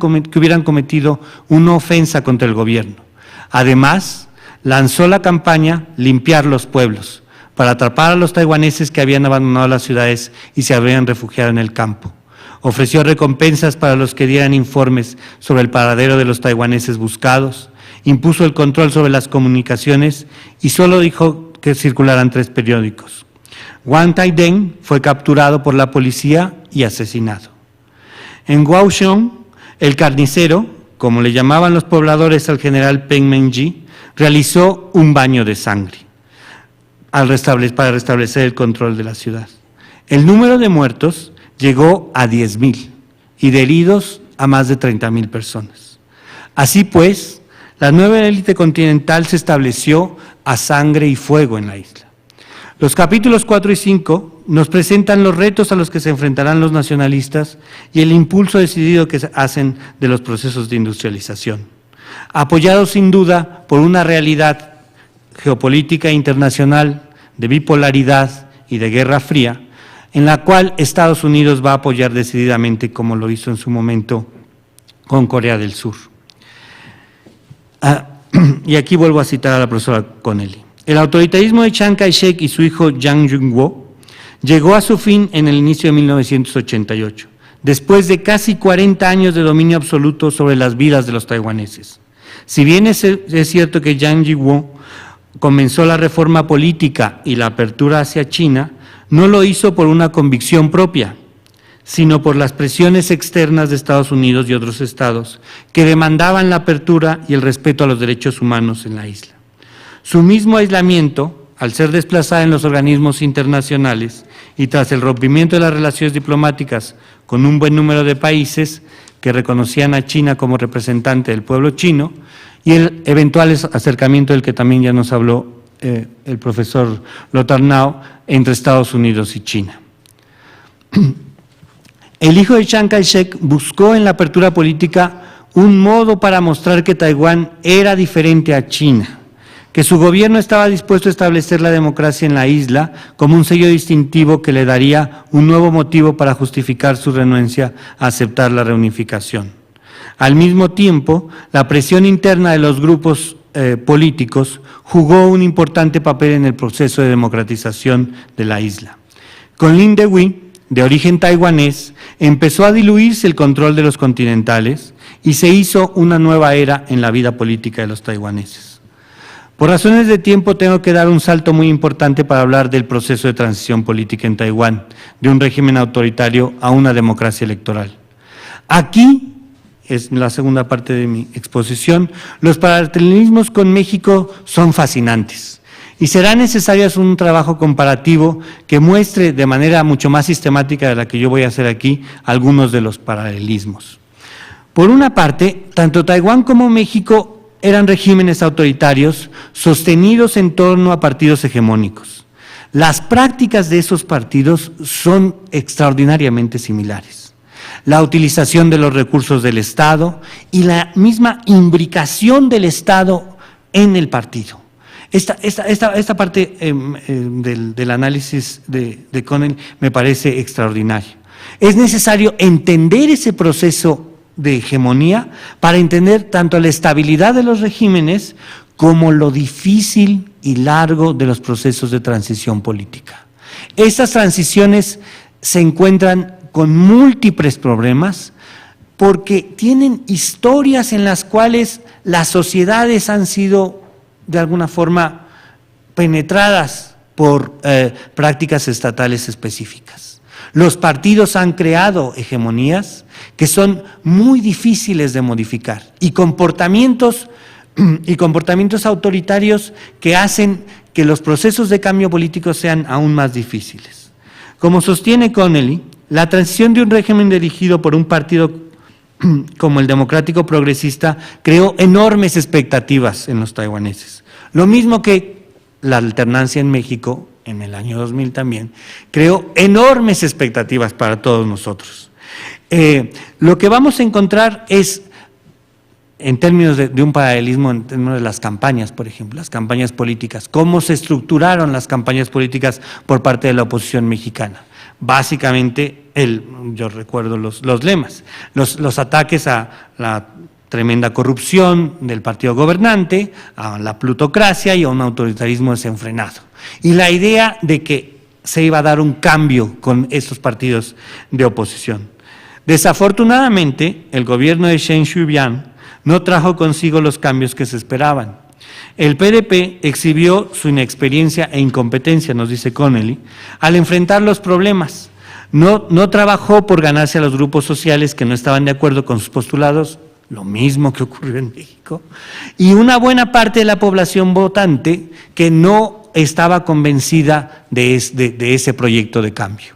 cometido una ofensa contra el gobierno. Además, lanzó la campaña Limpiar los Pueblos, para atrapar a los taiwaneses que habían abandonado las ciudades y se habían refugiado en el campo. Ofreció recompensas para los que dieran informes sobre el paradero de los taiwaneses buscados, impuso el control sobre las comunicaciones y solo dijo que circularan 3 periódicos. Wang Taideng fue capturado por la policía y asesinado. En Kaohsiung, el carnicero, como le llamaban los pobladores al general Peng Mengji, realizó un baño de sangre para restablecer el control de la ciudad. El número de muertos llegó a 10,000 y de heridos a más de 30,000 personas. Así pues, la nueva élite continental se estableció a sangre y fuego en la isla. Los capítulos 4 y 5 nos presentan los retos a los que se enfrentarán los nacionalistas y el impulso decidido que hacen de los procesos de industrialización, apoyados sin duda por una realidad geopolítica internacional de bipolaridad y de Guerra Fría, en la cual Estados Unidos va a apoyar decididamente, como lo hizo en su momento con Corea del Sur. Y aquí vuelvo a citar a la profesora Connelly. El autoritarismo de Chiang Kai-shek y su hijo Yang Jung-woo llegó a su fin en el inicio de 1988, después de casi 40 años de dominio absoluto sobre las vidas de los taiwaneses. Si bien es cierto que Yang Jung-woo comenzó la reforma política y la apertura hacia China, no lo hizo por una convicción propia, sino por las presiones externas de Estados Unidos y otros estados que demandaban la apertura y el respeto a los derechos humanos en la isla. Su mismo aislamiento, al ser desplazada en los organismos internacionales y tras el rompimiento de las relaciones diplomáticas con un buen número de países que reconocían a China como representante del pueblo chino, y el eventual acercamiento del que también ya nos habló el profesor Lotarnau entre Estados Unidos y China. El hijo de Chiang Kai-shek buscó en la apertura política un modo para mostrar que Taiwán era diferente a China, que su gobierno estaba dispuesto a establecer la democracia en la isla como un sello distintivo que le daría un nuevo motivo para justificar su renuencia a aceptar la reunificación. Al mismo tiempo, la presión interna de los grupos políticos jugó un importante papel en el proceso de democratización de la isla. Con Lin Dewi, de origen taiwanés, empezó a diluirse el control de los continentales y se hizo una nueva era en la vida política de los taiwaneses. Por razones de tiempo tengo que dar un salto muy importante para hablar del proceso de transición política en Taiwán, de un régimen autoritario a una democracia electoral. Aquí, es la segunda parte de mi exposición, los paralelismos con México son fascinantes y será necesario hacer un trabajo comparativo que muestre de manera mucho más sistemática de la que yo voy a hacer aquí algunos de los paralelismos. Por una parte, tanto Taiwán como México eran regímenes autoritarios sostenidos en torno a partidos hegemónicos. las prácticas de esos partidos son extraordinariamente similares. La utilización de los recursos del Estado y la misma imbricación del Estado en el partido. Esta parte del análisis de Connelly me parece extraordinario. Es necesario entender ese proceso de hegemonía para entender tanto la estabilidad de los regímenes como lo difícil y largo de los procesos de transición política. Estas transiciones se encuentran con múltiples problemas porque tienen historias en las cuales las sociedades han sido de alguna forma penetradas por prácticas estatales específicas. Los partidos han creado hegemonías que son muy difíciles de modificar y comportamientos autoritarios que hacen que los procesos de cambio político sean aún más difíciles. Como sostiene Connelly, la transición de un régimen dirigido por un partido como el Democrático Progresista creó enormes expectativas en los taiwaneses. Lo mismo que la alternancia en México, en el año 2000 también, creó enormes expectativas para todos nosotros. Lo que vamos a encontrar es, en términos de un paralelismo, en términos de las campañas, por ejemplo, las campañas políticas, cómo se estructuraron las campañas políticas por parte de la oposición mexicana. Básicamente, yo recuerdo los lemas, los ataques a la tremenda corrupción del partido gobernante, a la plutocracia y a un autoritarismo desenfrenado. Y la idea de que se iba a dar un cambio con estos partidos de oposición. Desafortunadamente, el gobierno de Chen Shui-bian no trajo consigo los cambios que se esperaban. El PDP exhibió su inexperiencia e incompetencia, nos dice Connelly, al enfrentar los problemas. No trabajó por ganarse a los grupos sociales que no estaban de acuerdo con sus postulados, lo mismo que ocurrió en México, y una buena parte de la población votante que no estaba convencida de ese proyecto de cambio.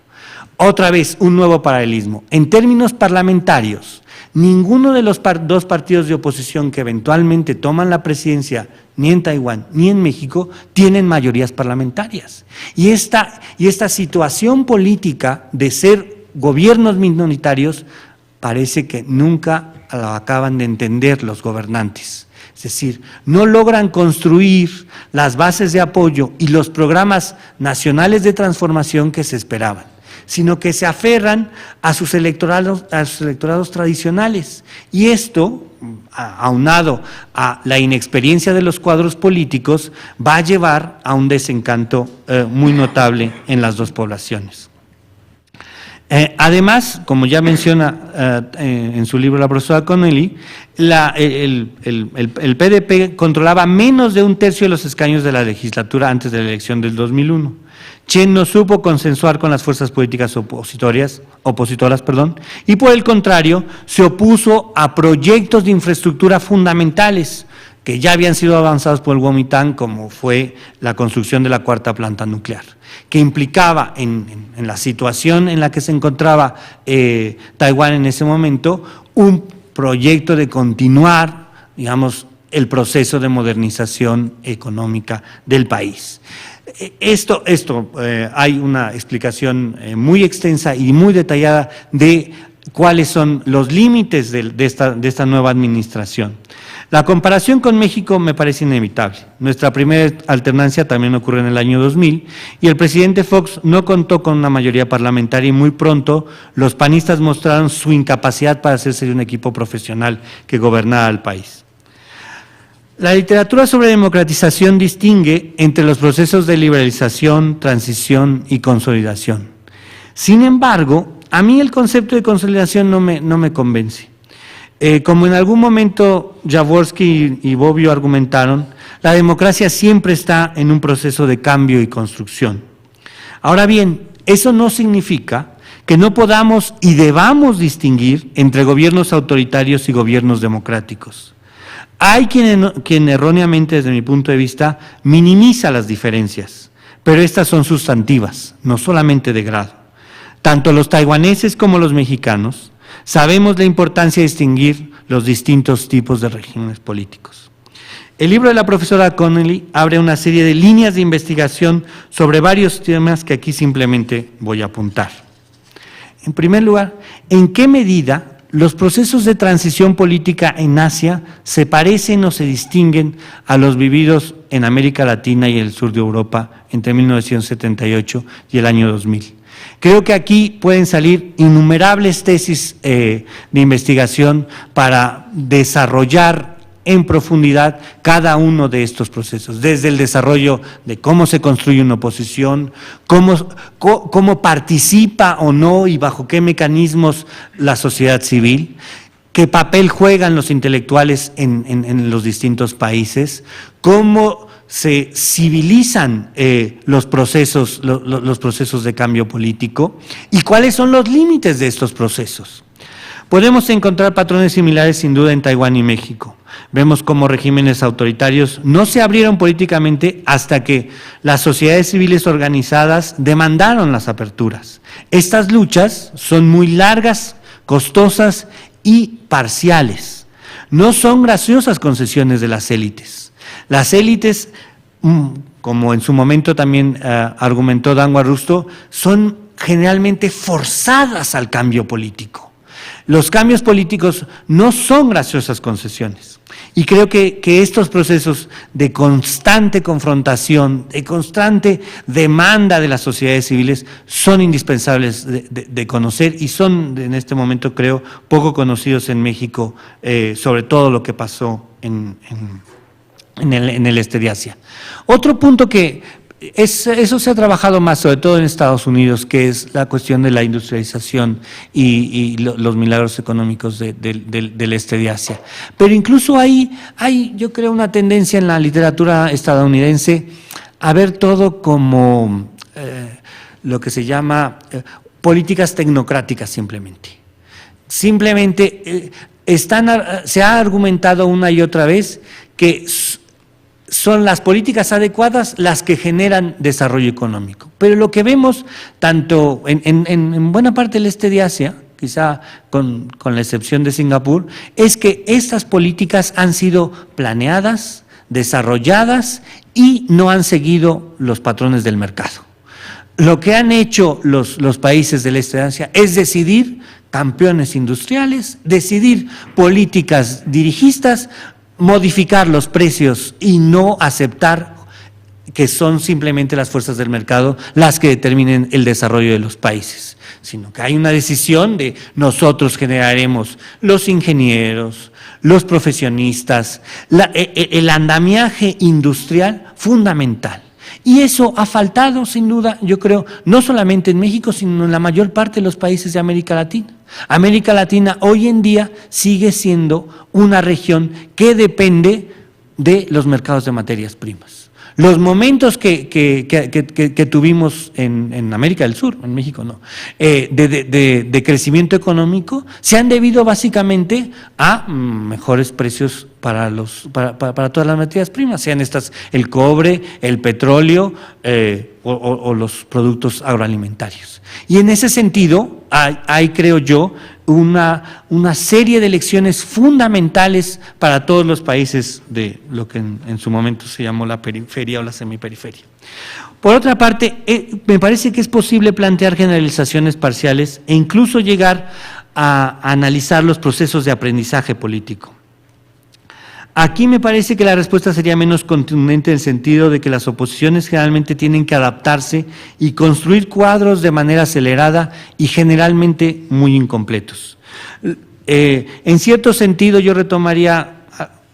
Otra vez, un nuevo paralelismo. En términos parlamentarios, ninguno de los dos partidos de oposición que eventualmente toman la presidencia, ni en Taiwán ni en México, tienen mayorías parlamentarias. Y esta situación política de ser gobiernos minoritarios parece que nunca lo acaban de entender los gobernantes. Es decir, no logran construir las bases de apoyo y los programas nacionales de transformación que se esperaban, sino que se aferran a sus electorados tradicionales. Y esto, aunado a la inexperiencia de los cuadros políticos, va a llevar a un desencanto muy notable en las dos poblaciones. Además, como ya menciona en su libro la profesora Connelly, el PDP controlaba menos de un tercio de los escaños de la legislatura antes de la elección del 2001. Chen no supo consensuar con las fuerzas políticas opositoras, y por el contrario, se opuso a proyectos de infraestructura fundamentales que ya habían sido avanzados por el Kuomintang, como fue la construcción de la cuarta planta nuclear, que implicaba en la situación en la que se encontraba Taiwán en ese momento, un proyecto de continuar, digamos, el proceso de modernización económica del país. Hay una explicación muy extensa y muy detallada de cuáles son los límites de esta nueva administración. La comparación con México me parece inevitable. Nuestra primera alternancia también ocurrió en el año 2000 y el presidente Fox no contó con una mayoría parlamentaria y muy pronto los panistas mostraron su incapacidad para hacerse de un equipo profesional que gobernara el país. La literatura sobre democratización distingue entre los procesos de liberalización, transición y consolidación. Sin embargo, a mí el concepto de consolidación no me convence. Como en algún momento Jaworski y Bobbio argumentaron, la democracia siempre está en un proceso de cambio y construcción. Ahora bien, eso no significa que no podamos y debamos distinguir entre gobiernos autoritarios y gobiernos democráticos. Hay quien erróneamente, desde mi punto de vista, minimiza las diferencias, pero estas son sustantivas, no solamente de grado. Tanto los taiwaneses como los mexicanos sabemos la importancia de distinguir los distintos tipos de regímenes políticos. El libro de la profesora Connelly abre una serie de líneas de investigación sobre varios temas que aquí simplemente voy a apuntar. En primer lugar, ¿en qué medida los procesos de transición política en Asia se parecen o se distinguen a los vividos en América Latina y el sur de Europa entre 1978 y el año 2000? Creo que aquí pueden salir innumerables tesis de investigación para desarrollar en profundidad cada uno de estos procesos, desde el desarrollo de cómo se construye una oposición, cómo participa o no y bajo qué mecanismos la sociedad civil, qué papel juegan los intelectuales en los distintos países, cómo se civilizan los procesos de cambio político y cuáles son los límites de estos procesos. Podemos encontrar patrones similares sin duda en Taiwán y México. Vemos cómo regímenes autoritarios no se abrieron políticamente hasta que las sociedades civiles organizadas demandaron las aperturas. Estas luchas son muy largas, costosas y parciales. No son graciosas concesiones de las élites. Las élites, como en su momento también argumentó Danwa Rusto, son generalmente forzadas al cambio político. Los cambios políticos no son graciosas concesiones. Y creo que estos procesos de constante confrontación, de constante demanda de las sociedades civiles son indispensables de conocer y son en este momento, creo, poco conocidos en México, sobre todo lo que pasó en el este de Asia. Otro punto que eso se ha trabajado más, sobre todo en Estados Unidos, que es la cuestión de la industrialización y los milagros económicos del este de Asia. Pero incluso hay, yo creo, una tendencia en la literatura estadounidense a ver todo como lo que se llama políticas tecnocráticas simplemente. Simplemente se ha argumentado una y otra vez que son las políticas adecuadas las que generan desarrollo económico. Pero lo que vemos tanto en buena parte del este de Asia, quizá con la excepción de Singapur, es que estas políticas han sido planeadas, desarrolladas y no han seguido los patrones del mercado. Lo que han hecho los países del este de Asia es decidir campeones industriales, decidir políticas dirigistas, modificar los precios y no aceptar que son simplemente las fuerzas del mercado las que determinen el desarrollo de los países, sino que hay una decisión de nosotros generaremos los ingenieros, los profesionistas, el andamiaje industrial fundamental. Y eso ha faltado, sin duda, yo creo, no solamente en México, sino en la mayor parte de los países de América Latina. América Latina hoy en día sigue siendo una región que depende de los mercados de materias primas. Los momentos que tuvimos en América del Sur, en México no, de crecimiento económico, se han debido básicamente a mejores precios para todas las materias primas, sean estas el cobre, el petróleo o los productos agroalimentarios. Y en ese sentido hay creo yo, una serie de lecciones fundamentales para todos los países de lo que en su momento se llamó la periferia o la semiperiferia. Por otra parte, me parece que es posible plantear generalizaciones parciales e incluso llegar a analizar los procesos de aprendizaje político. Aquí me parece que la respuesta sería menos contundente en el sentido de que las oposiciones generalmente tienen que adaptarse y construir cuadros de manera acelerada y generalmente muy incompletos. En cierto sentido, yo retomaría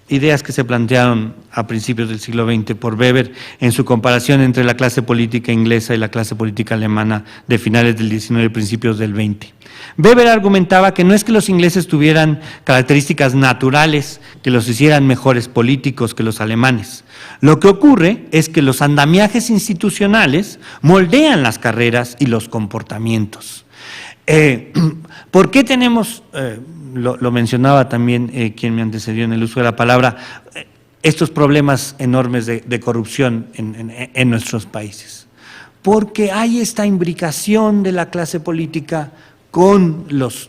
ideas que se plantearon a principios del siglo XX por Weber en su comparación entre la clase política inglesa y la clase política alemana de finales del XIX y principios del XX. Weber argumentaba que no es que los ingleses tuvieran características naturales que los hicieran mejores políticos que los alemanes. Lo que ocurre es que los andamiajes institucionales moldean las carreras y los comportamientos. ¿Por qué tenemos, lo mencionaba también quien me antecedió en el uso de la palabra, estos problemas enormes de corrupción en nuestros países? Porque hay esta imbricación de la clase política con los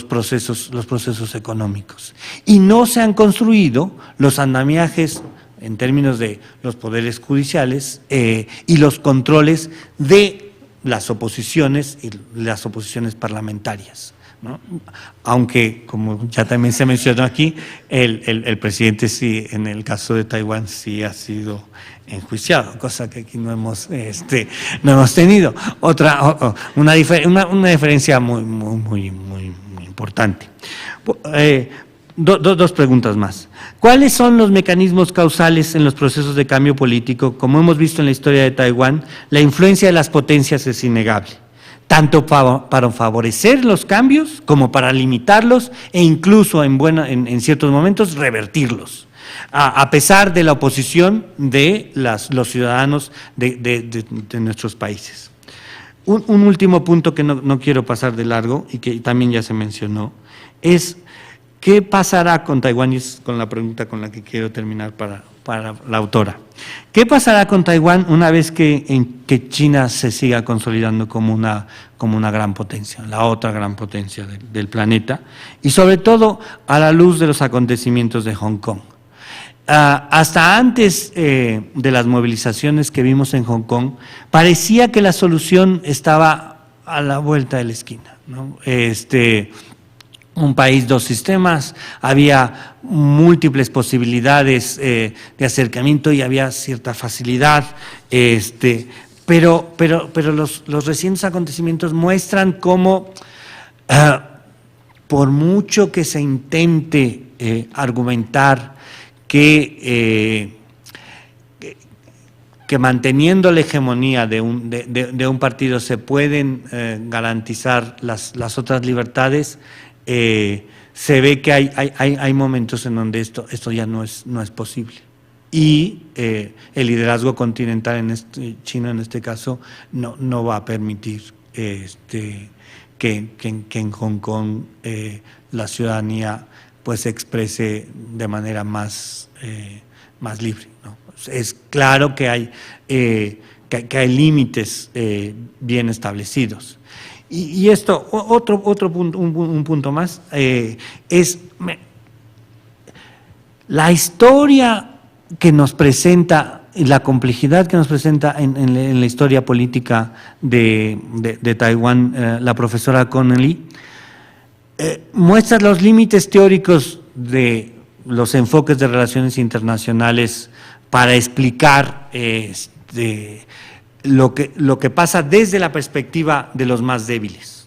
procesos económicos. Y no se han construido los andamiajes en términos de los poderes judiciales y los controles de las oposiciones y las oposiciones parlamentarias, ¿no? Aunque, como ya también se mencionó aquí, el presidente sí, en el caso de Taiwán, sí ha sido enjuiciado, cosa que aquí no hemos tenido. Una diferencia muy importante. Dos preguntas más. ¿Cuáles son los mecanismos causales en los procesos de cambio político? Como hemos visto en la historia de Taiwán, la influencia de las potencias es innegable, tanto para favorecer los cambios como para limitarlos e incluso en ciertos momentos revertirlos, a pesar de la oposición de los ciudadanos de nuestros países. Un último punto que no quiero pasar de largo y que también ya se mencionó es ¿qué pasará con Taiwán? Y es con la pregunta con la que quiero terminar para la autora. ¿Qué pasará con Taiwán una vez que China se siga consolidando como una gran potencia, la otra gran potencia del planeta? Y sobre todo a la luz de los acontecimientos de Hong Kong. Hasta antes de las movilizaciones que vimos en Hong Kong, parecía que la solución estaba a la vuelta de la esquina, ¿no? Un país, dos sistemas, había múltiples posibilidades de acercamiento y había cierta facilidad, pero los recientes acontecimientos muestran cómo, por mucho que se intente argumentar que manteniendo la hegemonía de un partido se pueden garantizar las otras libertades, se ve que hay momentos en donde esto ya no es posible. Y el liderazgo continental chino en este caso no va a permitir que en Hong Kong la ciudadanía pues se exprese de manera más libre, ¿no? Es claro que hay límites bien establecidos. Y esto, otro punto, un punto más, es la historia que nos presenta y la complejidad que nos presenta en la historia política de Taiwán, la profesora Connelly, muestra los límites teóricos de los enfoques de relaciones internacionales para explicar lo que pasa desde la perspectiva de los más débiles.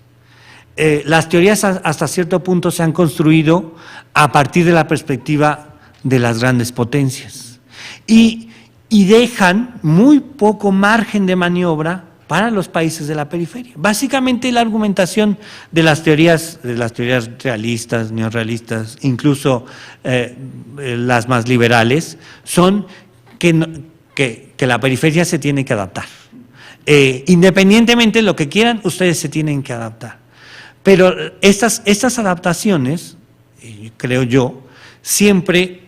Las teorías hasta cierto punto se han construido a partir de la perspectiva de las grandes potencias y dejan muy poco margen de maniobra para los países de la periferia. Básicamente la argumentación de las teorías realistas, neorrealistas, incluso las más liberales, son que la periferia se tiene que adaptar. Independientemente de lo que quieran, ustedes se tienen que adaptar. Pero estas adaptaciones, creo yo, siempre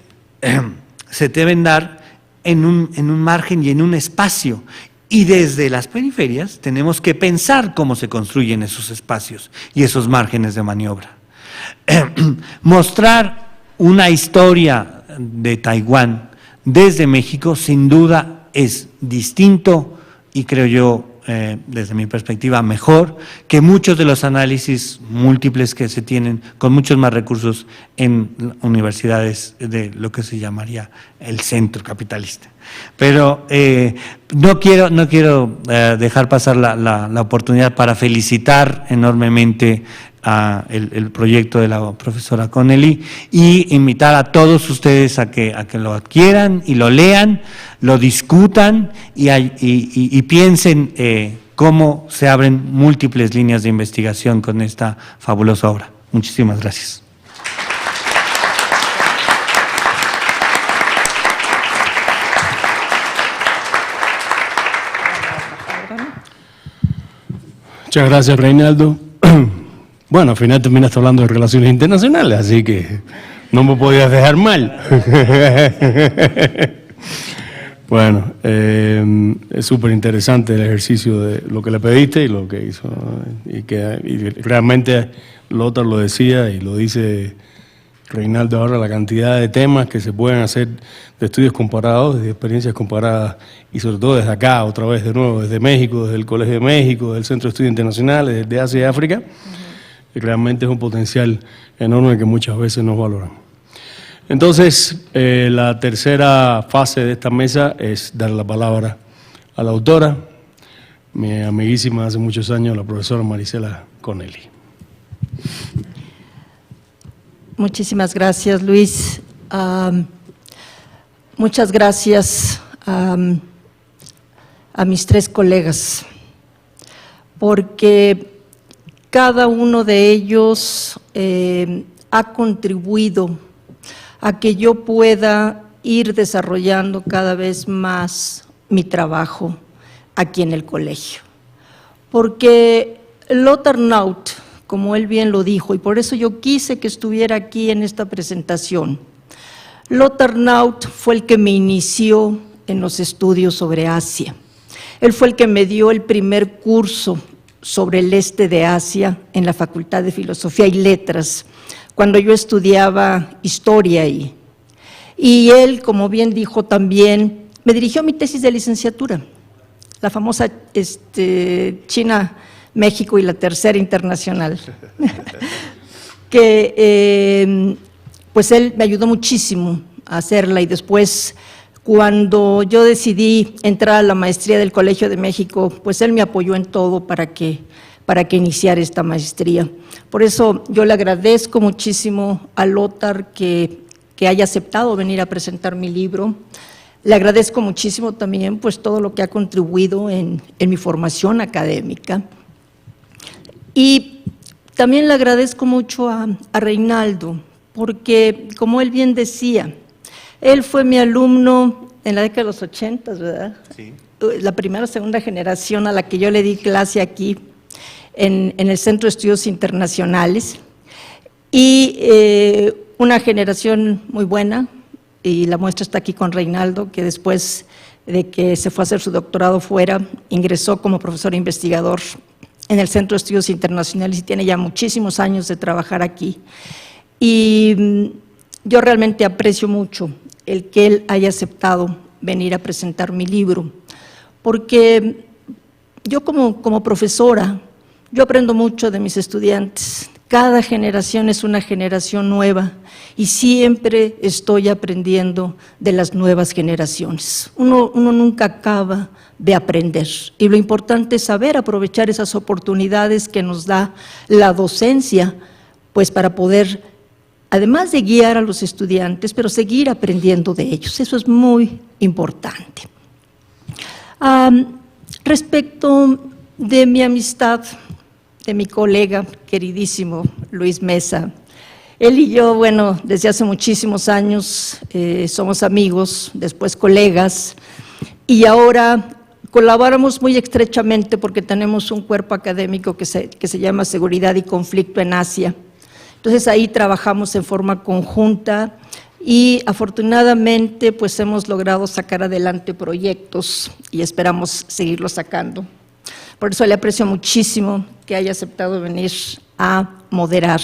se deben dar en un margen y en un espacio. Y desde las periferias tenemos que pensar cómo se construyen esos espacios y esos márgenes de maniobra. Mostrar una historia de Taiwán desde México, sin duda, es distinto y creo yo, desde mi perspectiva, mejor que muchos de los análisis múltiples que se tienen con muchos más recursos en universidades de lo que se llamaría el centro capitalista. Pero no quiero dejar pasar la oportunidad para felicitar enormemente el proyecto de la profesora Connelly y invitar a todos ustedes a que lo adquieran y lo lean, lo discutan y piensen cómo se abren múltiples líneas de investigación con esta fabulosa obra. Muchísimas gracias. Muchas gracias, Reinaldo. Bueno, al final terminaste hablando de relaciones internacionales, así que no me podías dejar mal. Bueno, es súper interesante el ejercicio de lo que le pediste y lo que hizo, ¿no? Y realmente Lothar lo decía y lo dice Reinaldo ahora, la cantidad de temas que se pueden hacer de estudios comparados, de experiencias comparadas, y sobre todo desde acá, otra vez de nuevo, desde México, desde el Colegio de México, desde el Centro de Estudios Internacionales, desde Asia y África, y realmente es un potencial enorme que muchas veces nos valoran. Entonces, la tercera fase de esta mesa es dar la palabra a la autora, mi amiguísima hace muchos años, la profesora Marisela Connelly. Muchísimas gracias, Luis. Muchas gracias a mis tres colegas, porque cada uno de ellos ha contribuido a que yo pueda ir desarrollando cada vez más mi trabajo aquí en el colegio. Porque Lothar Naut, como él bien lo dijo, y por eso yo quise que estuviera aquí en esta presentación, Lothar Naut fue el que me inició en los estudios sobre Asia. Él fue el que me dio el primer curso sobre el este de Asia en la Facultad de Filosofía y Letras, cuando yo estudiaba historia ahí. Y él, como bien dijo también, me dirigió mi tesis de licenciatura, la famosa China, México y la Tercera Internacional, que pues él me ayudó muchísimo a hacerla, y después cuando yo decidí entrar a la maestría del Colegio de México, pues él me apoyó en todo para que iniciara esta maestría. Por eso yo le agradezco muchísimo a Lothar que haya aceptado venir a presentar mi libro. Le agradezco muchísimo también pues todo lo que ha contribuido en mi formación académica. Y también le agradezco mucho a Reinaldo, porque como él bien decía, él fue mi alumno en la década de los 80, ¿verdad? Sí. La primera o segunda generación a la que yo le di clase aquí en el Centro de Estudios Internacionales, y una generación muy buena, y la muestra está aquí con Reinaldo, que después de que se fue a hacer su doctorado fuera, ingresó como profesor investigador en el Centro de Estudios Internacionales y tiene ya muchísimos años de trabajar aquí. Y yo realmente aprecio mucho el que él haya aceptado venir a presentar mi libro, porque yo como profesora, yo aprendo mucho de mis estudiantes. Cada generación es una generación nueva y siempre estoy aprendiendo de las nuevas generaciones. Uno nunca acaba de aprender, y lo importante es saber aprovechar esas oportunidades que nos da la docencia, pues para poder, además de guiar a los estudiantes, pero seguir aprendiendo de ellos. Eso es muy importante. Respecto de mi amistad, de mi colega queridísimo Luis Mesa, él y yo, bueno, desde hace muchísimos años somos amigos, después colegas, y ahora colaboramos muy estrechamente porque tenemos un cuerpo académico que se llama Seguridad y Conflicto en Asia. Entonces ahí trabajamos en forma conjunta y afortunadamente pues hemos logrado sacar adelante proyectos y esperamos seguirlos sacando. Por eso le aprecio muchísimo que haya aceptado venir a moderar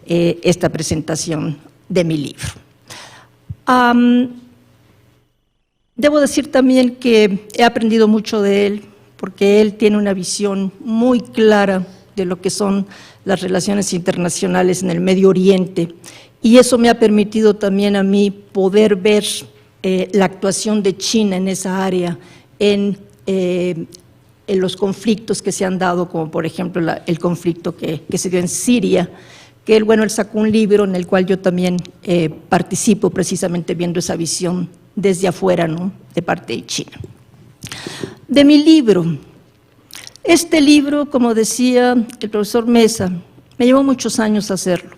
esta presentación de mi libro. Debo decir también que he aprendido mucho de él, porque él tiene una visión muy clara de lo que son las relaciones internacionales en el Medio Oriente, y eso me ha permitido también a mí poder ver la actuación de China en esa área, en los conflictos que se han dado, como por ejemplo el conflicto que se dio en Siria, que él sacó un libro en el cual yo también participo, precisamente viendo esa visión desde afuera, ¿no?, de parte de China. De mi libro, este libro, como decía el profesor Mesa, me llevó muchos años hacerlo.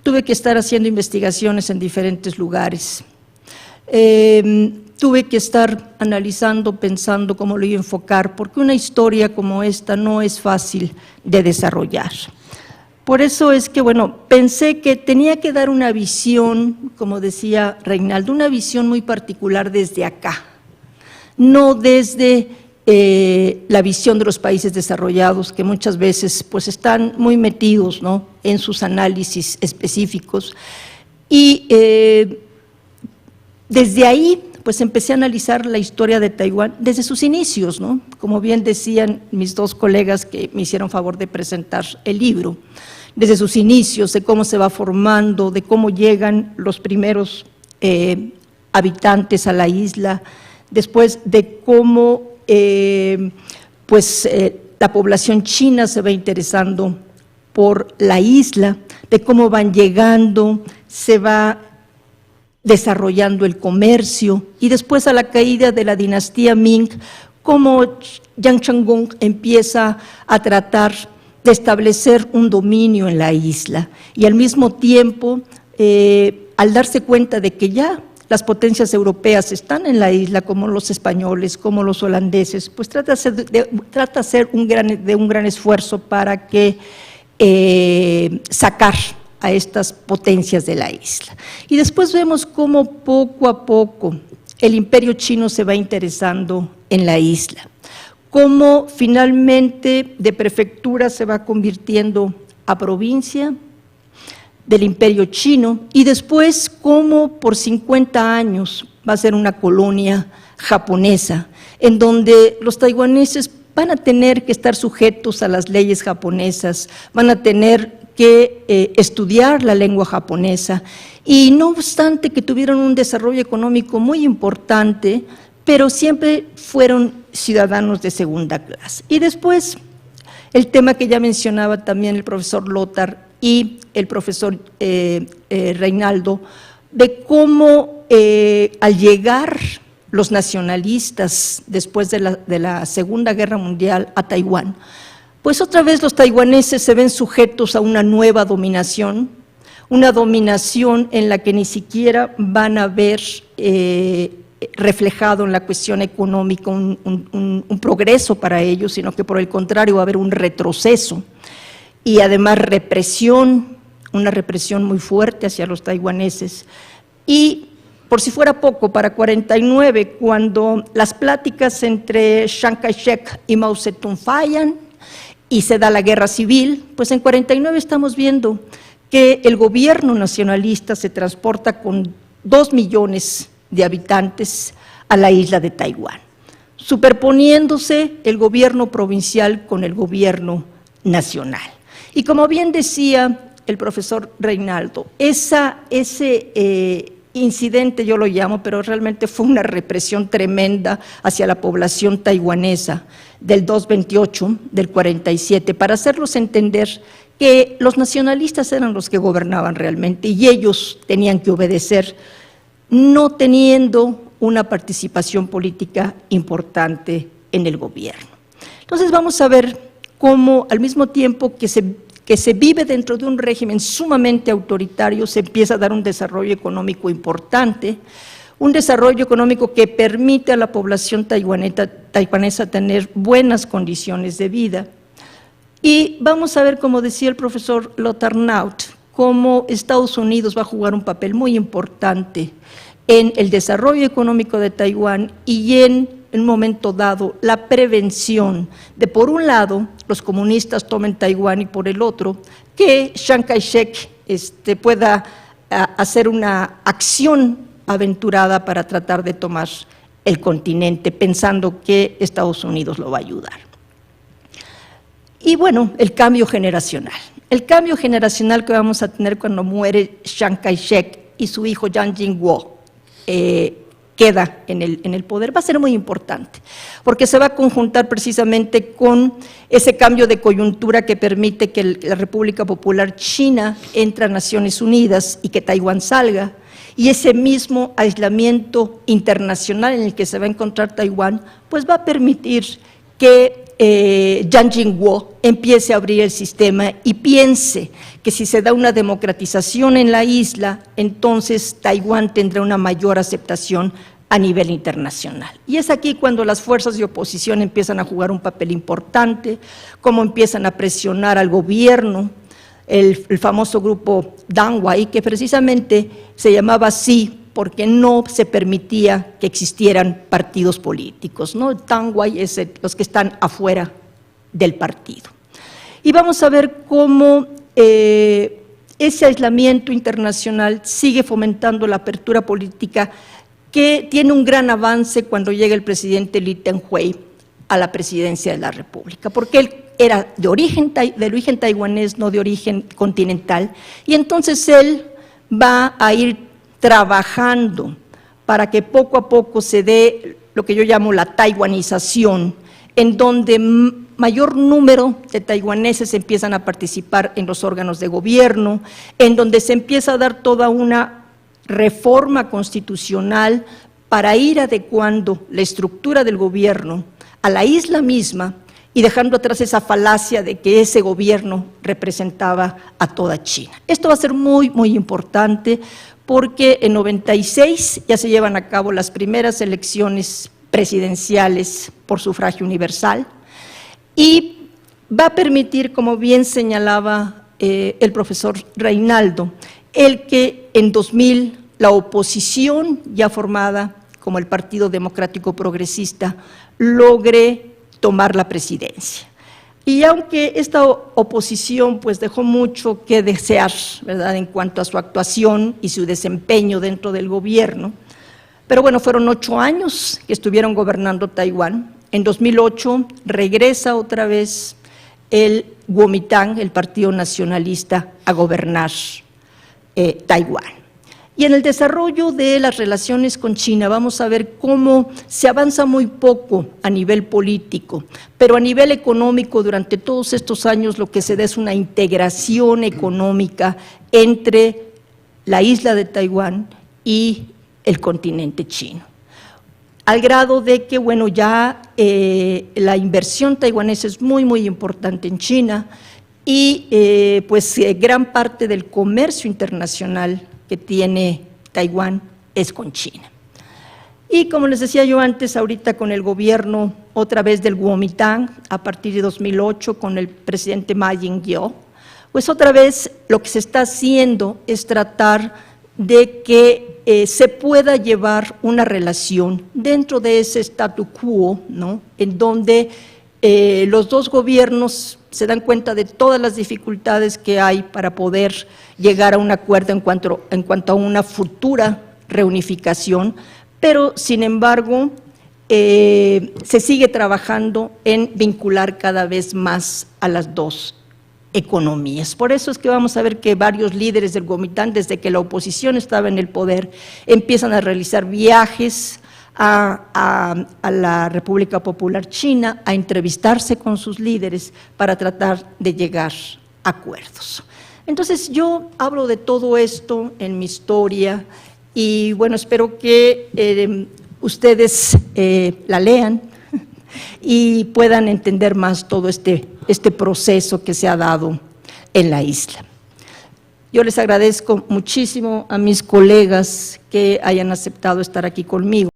Tuve que estar haciendo investigaciones en diferentes lugares. Tuve que estar analizando, pensando cómo lo iba a enfocar, porque una historia como esta no es fácil de desarrollar. Por eso es que, pensé que tenía que dar una visión, como decía Reinaldo, una visión muy particular desde acá, no desde la visión de los países desarrollados, que muchas veces pues están muy metidos, ¿no?, en sus análisis específicos. Y desde ahí pues empecé a analizar la historia de Taiwán desde sus inicios, ¿no? Como bien decían mis dos colegas que me hicieron favor de presentar el libro, desde sus inicios, de cómo se va formando, de cómo llegan los primeros habitantes a la isla, después de cómo la población china se va interesando por la isla, de cómo van llegando, se va desarrollando el comercio, y después a la caída de la dinastía Ming, cómo Yang Chenggong empieza a tratar de establecer un dominio en la isla, y al mismo tiempo, al darse cuenta de que ya las potencias europeas están en la isla, como los españoles, como los holandeses, pues trata de hacer un gran esfuerzo para que sacar a estas potencias de la isla. Y después vemos cómo poco a poco el imperio chino se va interesando en la isla, cómo finalmente de prefectura se va convirtiendo a provincia del imperio chino, y después cómo por 50 años va a ser una colonia japonesa, en donde los taiwaneses van a tener que estar sujetos a las leyes japonesas, van a tener que estudiar la lengua japonesa, y no obstante que tuvieron un desarrollo económico muy importante, pero siempre fueron ciudadanos de segunda clase. Y después, el tema que ya mencionaba también el profesor Lothar y el profesor Reinaldo, de cómo al llegar los nacionalistas después de la Segunda Guerra Mundial a Taiwán, pues otra vez los taiwaneses se ven sujetos a una nueva dominación, una dominación en la que ni siquiera van a ver reflejado en la cuestión económica un progreso para ellos, sino que por el contrario va a haber un retroceso, y además represión, una represión muy fuerte hacia los taiwaneses. Y por si fuera poco, para 49, cuando las pláticas entre Chiang Kai-shek y Mao Zedong fallan y se da la guerra civil, pues en 49 estamos viendo que el gobierno nacionalista se transporta con 2 millones de habitantes a la isla de Taiwán, superponiéndose el gobierno provincial con el gobierno nacional. Y como bien decía el profesor Reinaldo, ese incidente yo lo llamo, pero realmente fue una represión tremenda hacia la población taiwanesa del 2/28 del 47, para hacerlos entender que los nacionalistas eran los que gobernaban realmente y ellos tenían que obedecer, no teniendo una participación política importante en el gobierno. Entonces vamos a ver cómo al mismo tiempo que se vive dentro de un régimen sumamente autoritario, se empieza a dar un desarrollo económico importante, un desarrollo económico que permite a la población taiwanesa tener buenas condiciones de vida. Y vamos a ver, como decía el profesor Lothar Naut, cómo Estados Unidos va a jugar un papel muy importante en el desarrollo económico de Taiwán y en un momento dado la prevención de, por un lado, los comunistas tomen Taiwán y por el otro, que Chiang Kai-shek pueda hacer una acción aventurada para tratar de tomar el continente, pensando que Estados Unidos lo va a ayudar. Y bueno, el cambio generacional. El cambio generacional que vamos a tener cuando muere Chiang Kai-shek y su hijo Yang Jing-guo queda en el poder, va a ser muy importante, porque se va a conjuntar precisamente con ese cambio de coyuntura que permite que la República Popular China entre a Naciones Unidas y que Taiwán salga, y ese mismo aislamiento internacional en el que se va a encontrar Taiwán, pues va a permitir que Yang Jing-guo empiece a abrir el sistema y piense que si se da una democratización en la isla, entonces Taiwán tendrá una mayor aceptación a nivel internacional. Y es aquí cuando las fuerzas de oposición empiezan a jugar un papel importante, cómo empiezan a presionar al gobierno, el famoso grupo Danwai, que precisamente se llamaba así porque no se permitía que existieran partidos políticos, ¿no? Tanguay es los que están afuera del partido. Y vamos a ver cómo ese aislamiento internacional sigue fomentando la apertura política, que tiene un gran avance cuando llega el presidente Lee Teng-hui a la presidencia de la República, porque él era de origen taiwanés, no de origen continental, y entonces él va a ir trabajando para que poco a poco se dé lo que yo llamo la taiwanización, en donde mayor número de taiwaneses empiezan a participar en los órganos de gobierno, en donde se empieza a dar toda una reforma constitucional para ir adecuando la estructura del gobierno a la isla misma y dejando atrás esa falacia de que ese gobierno representaba a toda China. Esto va a ser muy, muy importante porque en 96 ya se llevan a cabo las primeras elecciones presidenciales por sufragio universal y va a permitir, como bien señalaba el profesor Reinaldo, el que en 2000 la oposición ya formada como el Partido Democrático Progresista logre tomar la presidencia. Y aunque esta oposición pues dejó mucho que desear, ¿verdad?, en cuanto a su actuación y su desempeño dentro del gobierno, pero bueno, fueron 8 años que estuvieron gobernando Taiwán. En 2008 regresa otra vez el Kuomintang, el Partido Nacionalista, a gobernar Taiwán. Y en el desarrollo de las relaciones con China vamos a ver cómo se avanza muy poco a nivel político, pero a nivel económico durante todos estos años lo que se da es una integración económica entre la isla de Taiwán y el continente chino. Al grado de que, bueno, ya la inversión taiwanesa es muy, muy importante en China y gran parte del comercio internacional que tiene Taiwán es con China. Y como les decía yo antes, ahorita con el gobierno otra vez del Kuomintang, a partir de 2008 con el presidente Ma Ying-jeou, pues otra vez lo que se está haciendo es tratar de que se pueda llevar una relación dentro de ese statu quo, ¿no?, en donde los dos gobiernos se dan cuenta de todas las dificultades que hay para poder llegar a un acuerdo en cuanto a una futura reunificación, pero sin embargo se sigue trabajando en vincular cada vez más a las dos economías. Por eso es que vamos a ver que varios líderes del Kuomintang, desde que la oposición estaba en el poder, empiezan a realizar viajes a la República Popular China, a entrevistarse con sus líderes para tratar de llegar a acuerdos. Entonces yo hablo de todo esto en mi historia y bueno, espero que ustedes la lean y puedan entender más todo este proceso que se ha dado en la isla. Yo les agradezco muchísimo a mis colegas que hayan aceptado estar aquí conmigo.